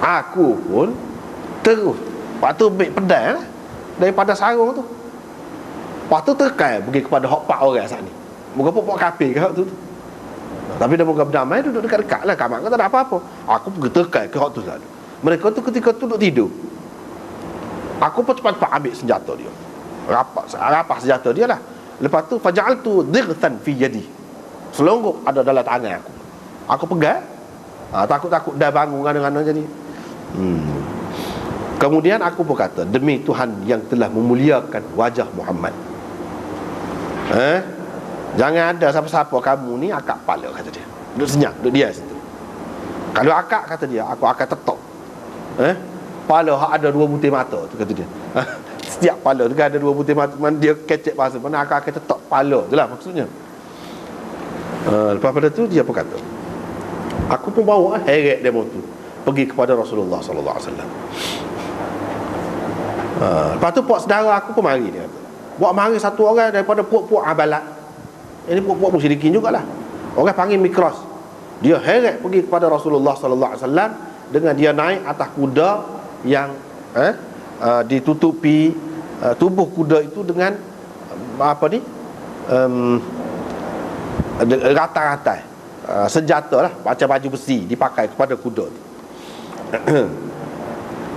Aku pun terus waktu ambil pedang daripada sarung tu. Lepas tu terkai pergi kepada hak 4 orang saat ni. Moga pok kafir ke hak tu. Tapi dah moga berdamai, duduk dekat-dekat lah. Kamak kata tak ada apa-apa. Aku pergi terkai ke hak tu saat ni. Mereka tu ketika tu duduk tidur. Aku pun cepat-cepat ambil senjata dia. Rapas senjata dia lah. Lepas tu faja'altu dhightan fi yadi. Selonggok ada dalam tangan aku. Aku pegang. Takut-takut dah bangun ngana-ngana jadi. Kemudian aku berkata, demi Tuhan yang telah memuliakan wajah Muhammad, jangan ada siapa-siapa kamu ni akak kepala, kata dia. Duduk senyap, duduk dia situ. Kalau akak, kata dia, aku akan tetok kepala hak ada 2 butir mata tu, kata dia. Setiap kepala tu kan ada 2 butir mata, mana dia kecek bahasa mana, akak akan tetok kepala, itulah maksudnya. Lepas pada tu dia apa kata, aku pun bawa heret demo tu pergi kepada Rasulullah sallallahu alaihi wasallam. Lepas tu puak saudara aku pun mari, dia kata. Buat mari satu orang daripada puak-puak abalat. Ini puak-puak musyrikin jugalah. Orang panggil Mikras. Dia heret pergi kepada Rasulullah sallallahu alaihi wasallam dengan dia naik atas kuda yang ditutupi tubuh kuda itu dengan ratai-ratai senjata lah, macam baju besi dipakai kepada kuda tu.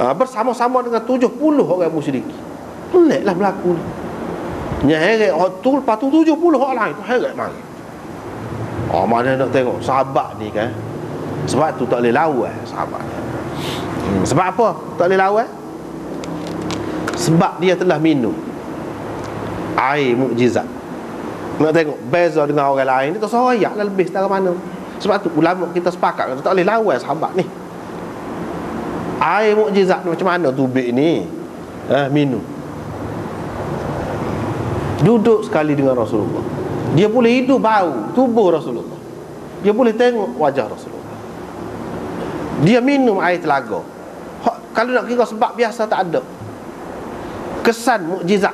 Bersama-sama dengan 70 orang musyrikin. Peliklah berlaku ni. Nya heret tu, lepas tu 70 orang lain tu heret mari. Mana nak tengok sahabat ni kan. Sebab tu tak boleh lawan sahabat ni. Sebab apa tak boleh lawan? Sebab dia telah minum air mukjizat. Nak tengok beza dengan orang lain ni, tak soyak lah lebih setara mana. Sebab tu ulama kita sepakat kata tak boleh lawan sahabat ni. Air mukjizat macam mana tubik ni minum. Duduk sekali dengan Rasulullah, dia boleh hidup bau tubuh Rasulullah, dia boleh tengok wajah Rasulullah, dia minum air telaga. Kalau nak kira sebab biasa tak ada. Kesan mukjizat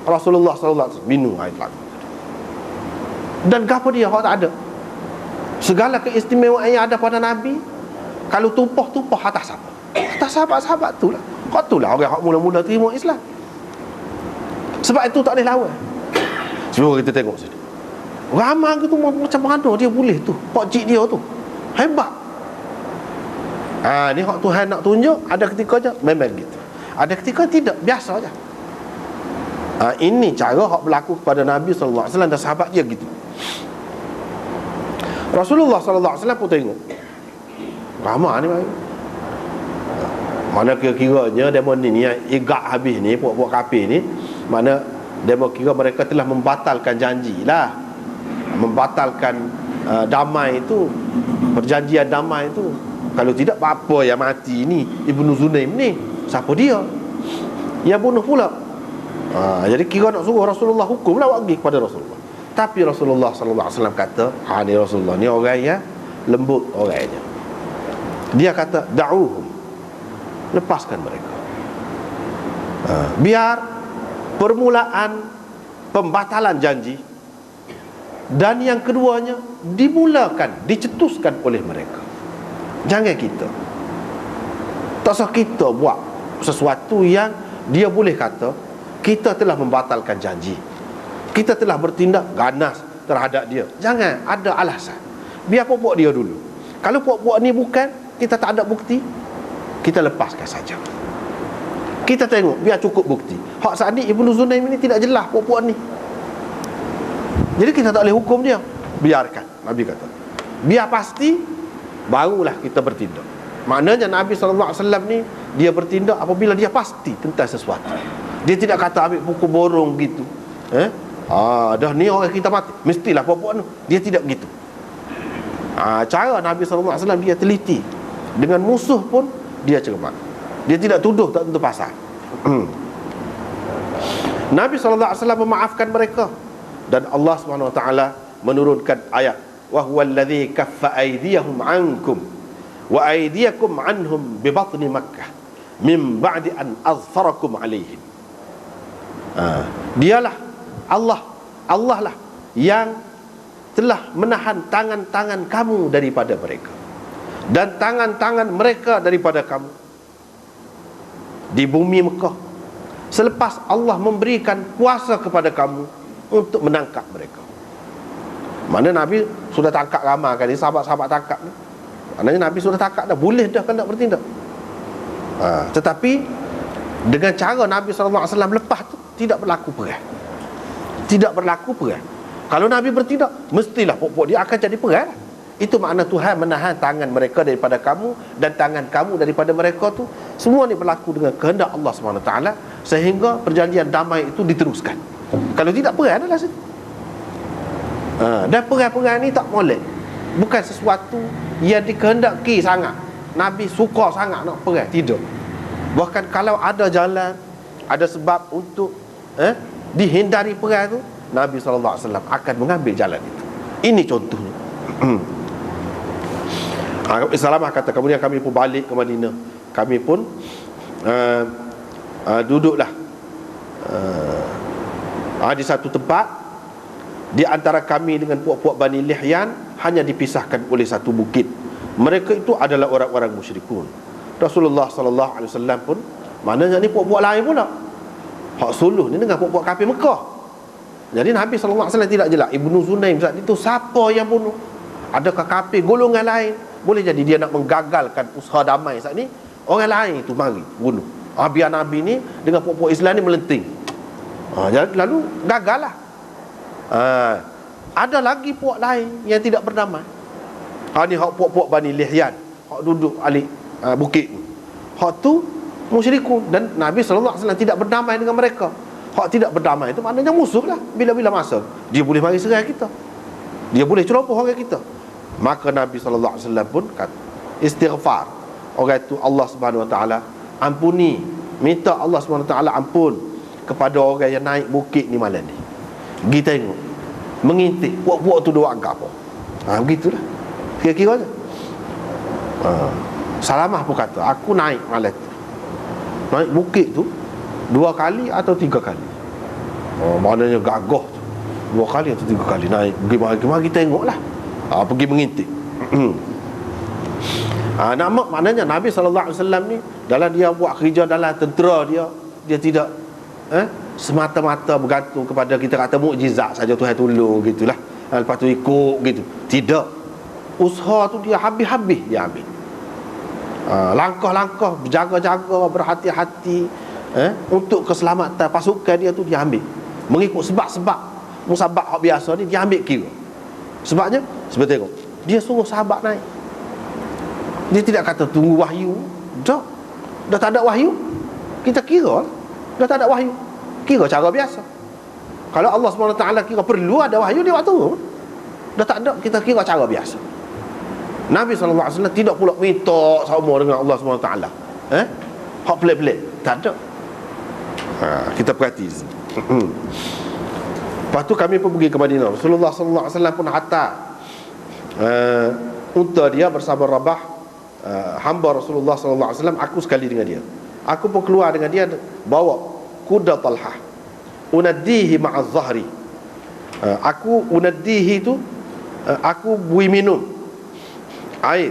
Rasulullah sallallahu alaihi wasallam minum air telaga. Dan gapo dia tak ada. Segala keistimewaan yang ada pada Nabi, kalau tumpah-tumpah atas siapa? Atas sahabat-sahabat tu lah. Kau tu lah orang yang mula-mula terima Islam. Sebab itu tak boleh lawan. Cuba kita tengok sini. Ramai tu macam mana dia boleh tu. Pak cik dia tu hebat. Ni hak Tuhan nak tunjuk. Ada ketika je memang gitu, ada ketika tidak, biasa je. Ini cara hak berlaku kepada Nabi sallallahu alaihi wasallam dan sahabat dia gitu. Rasulullah sallallahu alaihi wasallam pun tengok ramai ni mana kira-kiranya demo ni yang igak habis ni, puak-puak kafir ni, mana demo kira mereka telah membatalkan janji lah, membatalkan damai itu, perjanjian damai itu. Kalau tidak, apa yang mati ni Ibnu Zunaim ni, siapa dia yang bunuh pula. Jadi kira nak suruh Rasulullah hukum lah pergi kepada Rasulullah. Tapi Rasulullah sallallahu alaihi wasallam kata, ni Rasulullah ni orang yang lembut orangnya. Dia kata, da'uhum, lepaskan mereka. Biar permulaan pembatalan janji dan yang keduanya dimulakan, dicetuskan oleh mereka. Jangan kita, tak usah kita buat sesuatu yang dia boleh kata kita telah membatalkan janji, kita telah bertindak ganas terhadap dia. Jangan ada alasan. Biar pokok dia dulu. Kalau pokok ni bukan, kita tak ada bukti, kita lepaskan saja. Kita tengok, biar cukup bukti. Hak saat ni Ibnu Zunaim ini tidak jelas pokok ni, jadi kita tak boleh hukum dia. Biarkan, Nabi kata. Biar pasti, barulah kita bertindak. Maknanya Nabi SAW ni, dia bertindak apabila dia pasti tentang sesuatu. Dia tidak kata ambil pukul borong gitu. Dah ni orang kita mati, mestilah pokok ni. Dia tidak gitu. Cara Nabi SAW, dia teliti. Dengan musuh pun dia cermat. Dia tidak tuduh tak tentu pasal. Nabi SAW memaafkan mereka. Dan Allah SWT menurunkan ayat, wa huwal ladzi kaffa aydiyahum ankum wa aydiyakum anhum bi batni Makkah min ba'di an azfarakum alaihim. Dialah Allah lah yang telah menahan tangan-tangan kamu daripada mereka dan tangan-tangan mereka daripada kamu di bumi Mekah, selepas Allah memberikan kuasa kepada kamu untuk menangkap mereka. Mana Nabi sudah tangkap ramai kali, sahabat-sahabat tangkap ni. Maknanya Nabi sudah tangkap dah, boleh dah kan nak bertindak. Tetapi dengan cara Nabi SAW lepas tu tidak berlaku perang. Tidak berlaku perang. Kalau Nabi bertindak, mestilah pokok dia akan jadi perang. Itu makna Tuhan menahan tangan mereka daripada kamu dan tangan kamu daripada mereka tu. Semua ni berlaku dengan kehendak Allah SWT, sehingga perjanjian damai itu diteruskan. Kalau tidak, perang adalah situ. Dan perang-perang ni tak boleh, bukan sesuatu yang dikehendaki sangat. Nabi suka sangat nak perang, tidak. Bahkan kalau ada jalan, ada sebab untuk dihindari perang tu, Nabi SAW akan mengambil jalan itu. Ini contohnya. Salamah kata, kemudian kami pun balik ke Madinah. Kami pun duduklah di satu tempat. Di antara kami dengan puak-puak Bani Lihyan hanya dipisahkan oleh satu bukit. Mereka itu adalah orang-orang musyrikun. Rasulullah SAW pun, maknanya ni puak-puak lain pula, hak suluh ni dengan puak-puak kafir Mekah. Jadi Nabi SAW tidak jelas Ibnu Zunaim saat itu siapa yang bunuh. Adakah kafir golongan lain? Boleh jadi dia nak menggagalkan usaha damai saat ni, orang lain itu mari bunuh. Biar Nabi ni dengan puak-puak Islam ni melenting. Lalu gagal lah. Ada lagi puak lain yang tidak berdamai. Ni hak puak-puak Bani Lihyan, hak duduk alik bukit ni. Hak tu musyrikun, dan Nabi SAW tidak berdamai dengan mereka. Hak tidak berdamai itu maknanya musuh lah. Bila-bila masa dia boleh mari serang kita, dia boleh ceroboh orang kita. Maka Nabi SAW pun kata istighfar. Orang itu Allah Subhanahu Wa Taala ampuni, minta Allah Subhanahu Wa Taala ampun kepada orang yang naik bukit ni malam ni. Pergi tengok, mengintip puak-puak tu dua agak apa. Begitulah kira-kira je. Salamah pun kata, aku naik malam tu, naik bukit tu 2 kali atau 3 kali. Maknanya gagah tu, 2 kali atau 3 kali naik. Pergi tengoklah, pergi mengintip. Nama maknanya Nabi SAW ni, dalam dia buat kerja dalam tentera dia tidak semata-mata bergantung kepada kita kata mukjizat saja Tuhan tolong gitulah, lepas tu ikut gitu. Tidak. Usaha tu dia habis-habis dia ambil. Langkah-langkah berjaga-jaga, berhati-hati untuk keselamatan pasukan dia tu dia ambil. Mengikut sebab-sebab musabab hak biasa ni dia ambil kira. Sebabnya sebab tengok, dia suruh sahabat naik. Dia tidak kata tunggu wahyu. Dah tak ada wahyu, kita kira dah tak ada wahyu, kira cara biasa. Kalau Allah SWT kira perlu ada wahyu, dia waktu dah tak ada, kita kira cara biasa. Nabi SAW tidak pula minta sama dengan Allah SWT. Hak pelik-pelik, tak ada. Kita perhati. Lepas tu kami pun pergi ke Madinah. Rasulullah SAW pun hantar unta dia bersama Rabah, hamba Rasulullah SAW. Aku sekali dengan dia. Aku pun keluar dengan dia, bawa kuda Talhah. Unaddihi ma'az zahri. Aku unaddihi tu, aku bui minum air,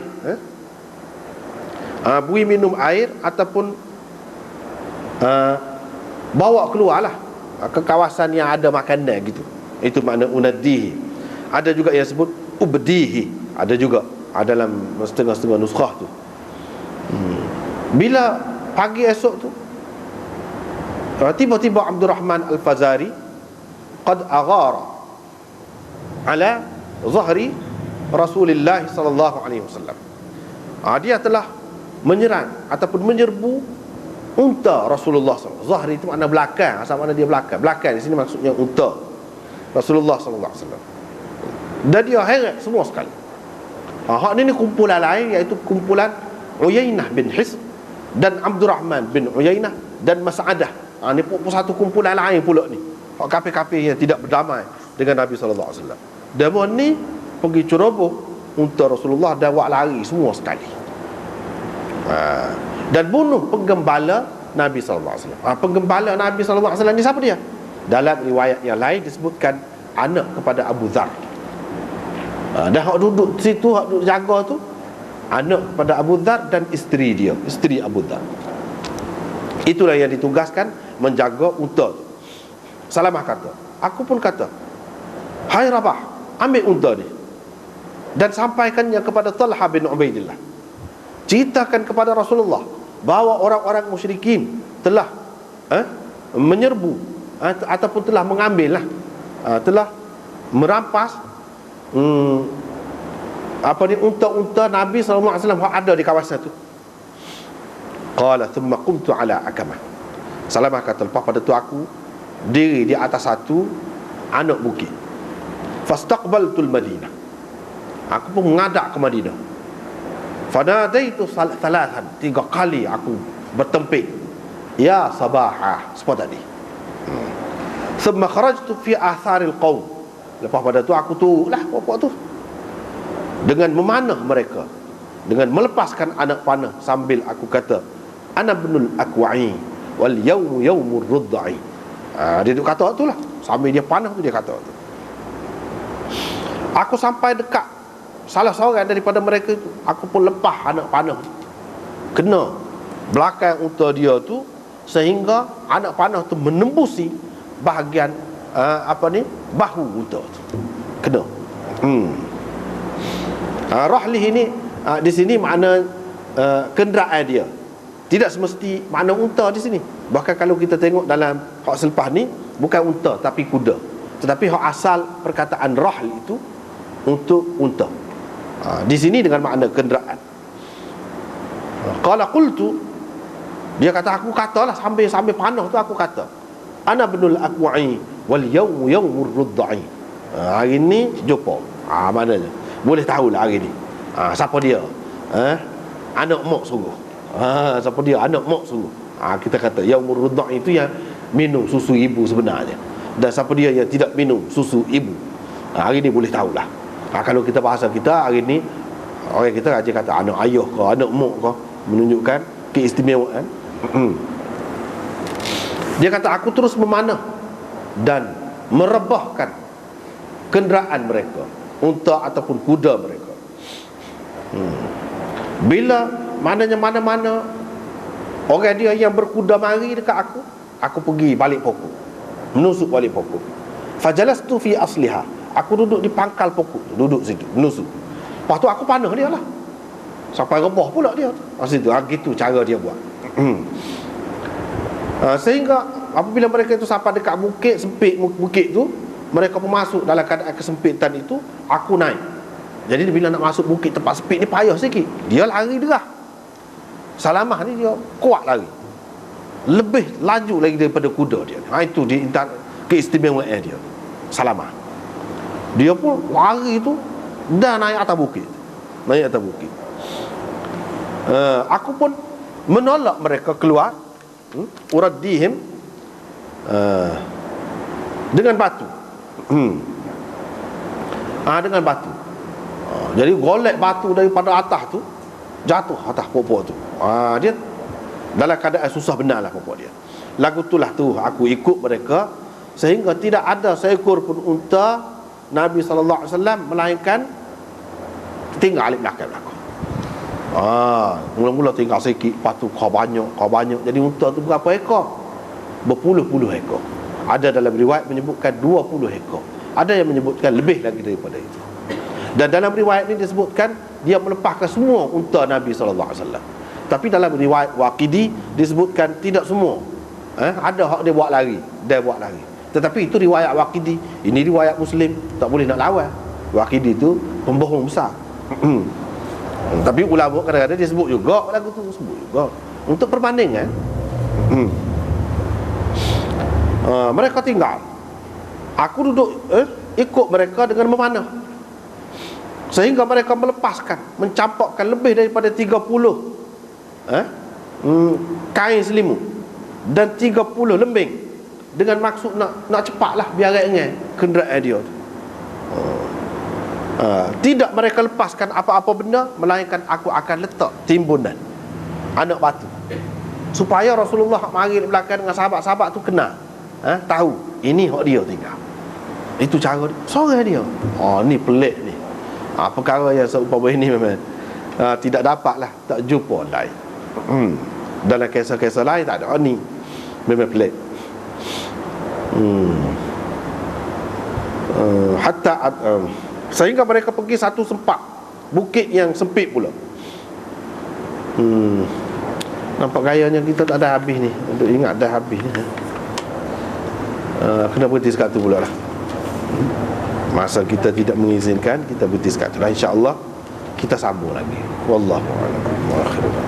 bui minum air ataupun bawa keluarlah ke kawasan yang ada makanan gitu. Itu makna unaddihi. Ada juga yang sebut ubdihi, ada juga dalam setengah-setengah nuskhah tu. Bila pagi esok tu, tiba-tiba Abdurrahman Al-Fazari qad aghara ala zahri Rasulullah sallallahu alaihi wasallam. Dia telah menyerang ataupun menyerbu unta Rasulullah SAW. Zahri itu makna belakang, asal makna dia belakang. Belakang di sini maksudnya unta Rasulullah sallallahu alaihi wasallam. Dan dia heret semua sekali. Hak ni kumpulan lain, iaitu kumpulan Uyainah bin Hisn dan Abdurrahman bin Uyainah dan Mas'adah. Ni pun satu kumpulan lain pula ni. Hak kafir-kafir yang tidak berdamai dengan Nabi sallallahu alaihi wasallam. Demo ni pergi ceroboh unta Rasulullah dan buat lari semua sekali. Dan bunuh penggembala Nabi sallallahu alaihi wasallam. Penggembala Nabi sallallahu alaihi wasallam ni siapa dia? Dalam riwayat yang lain disebutkan anak kepada Abu Dhar. Dan hak duduk situ, hak duduk jaga tu anak kepada Abu Dhar dan isteri dia, isteri Abu Dhar. Itulah yang ditugaskan menjaga unta tu. Salamah kata, aku pun kata, hai Rabah, ambil unta ni dan sampaikannya kepada Talha bin Ubaidillah. Ceritakan kepada Rasulullah bahawa orang-orang musyrikin telah menyerbu ataupun telah mengambil lah, telah merampas apa ni, unta-unta Nabi SAW yang ada di kawasan tu. Qala thumma qumtu ala akamah. Salamah kata, lepas pada tu aku diri di atas satu anak bukit. Fastaqbaltul Madinah. Aku pun menghadap ke Madinah. Fanadaitu thalathan, 3 kali aku bertempik, ya sabaha, seperti tadi. Thumma kharajtu fi atharil qaum. Lepas pada tu aku turunlah pokok tu dengan memanah mereka, dengan melepaskan anak panah, sambil aku kata, ana ibnul Aqwa'i wal yawmu yawmur rudda'i. Dia duk kata tu lah, sambil dia panah tu dia kata tu. Aku sampai dekat salah seorang daripada mereka itu, aku pun lepas anak panah, kena belakang unta dia tu, sehingga anak panah tu menembusi bahagian bahu unta tu, kena. Rahlih ini di sini makna kenderaan dia, tidak semesti makna unta di sini. Bahkan kalau kita tengok dalam hak selepas ni, bukan unta tapi kuda, tetapi hak asal perkataan rahl itu untuk unta. Di sini dengan makna kenderaan. Qala qultu, dia kata, aku katalah sambil panah tu aku kata, ana ibnul Aqwa'i wal yawmu yawmur rudda'i. Hari ni jumpa. Maknanya boleh tahulah hari ni siapa dia. Anak mak sungguh. Siapa dia? Anak mak sungguh. Kita kata yaumur rudda'i itu yang minum susu ibu sebenarnya. Dan siapa dia yang tidak minum susu ibu. Hari ni boleh tahulah. Kalau kita bahasa kita hari ni, orang kita aja kata anak ayah ke, anak mak ke, menunjukkan keistimewaan. Dia kata, aku terus memanah dan merebahkan kenderaan mereka, unta ataupun kuda mereka. Bila maknanya mana-mana orang dia yang berkuda mari dekat aku pergi balik pokok, menusuk balik pokok. Fajalastu fi asliha, aku duduk di pangkal pokok, duduk situ menusuk. Lepas tu aku panah dia lah, sampai rebah pula dia masa tu. Gitu cara dia buat. Sehingga apabila mereka itu sampai dekat bukit sempit, bukit tu, mereka pun masuk dalam keadaan kesempitan itu, aku naik. Jadi bila nak masuk bukit tempat sempit ni payah sikit. Dia lari derah. Salamah ni dia kuat lari, lebih laju lagi daripada kuda dia. Itu keistimewaan dia, Salamah. Dia pun lari tu dan naik atas bukit. Aku pun menolak mereka keluar, uraddihim, dengan batu. Dengan batu. Jadi golek batu daripada atas tu, jatuh atas pokok tu. Dia dalam keadaan susah benar lah pokok dia. Lagu itulah tu aku ikut mereka, sehingga tidak ada seekor pun unta Nabi SAW melainkan tinggal di belakang aku. Mula-mula tinggal sikit, lepas tu kau banyak. Jadi unta tu berapa ekor? Berpuluh-puluh ekor. Ada dalam riwayat menyebutkan 20 ekor. Ada yang menyebutkan lebih lagi daripada itu. Dan dalam riwayat ini disebutkan dia melepaskan semua unta Nabi SAW. Tapi dalam riwayat Waqidi disebutkan tidak semua. Ada hak dia buat lari, Tetapi itu riwayat Waqidi. Ini riwayat Muslim, tak boleh nak lawan. Waqidi itu pembohong besar. Tapi ulama kadang-kadang dia sebut juga lagu tu, untuk perbandingan. Mereka tinggal, aku duduk ikut mereka dengan memanah, sehingga mereka melepaskan, mencampakkan lebih daripada 30 kain selimut dan 30 lembing, dengan maksud nak cepatlah biar ringan kenderaan dia tu. Tidak mereka lepaskan apa-apa benda, melainkan aku akan letak timbunan anak batu, supaya Rasulullah mari di belakang dengan sahabat-sahabat tu kenal, tahu ini hak dia tinggal. Itu cara dia, sorang dia. Ni pelik ni. Perkara yang seumpama ini memang tidak dapatlah, tak jumpa lain. Dalam kisah-kisah lain tak ada. Ni memang pelik. Sehingga mereka pergi satu sempat bukit yang sempit pula. Nampak gayanya kita tak ada habis ni. Untuk ingat dah habis ni. Kena berhenti sekat tu pula lah. Masa kita tidak mengizinkan, kita berhenti sekat tu lah. InsyaAllah kita sambung lagi. Wallahu a'lam. Wa akhiru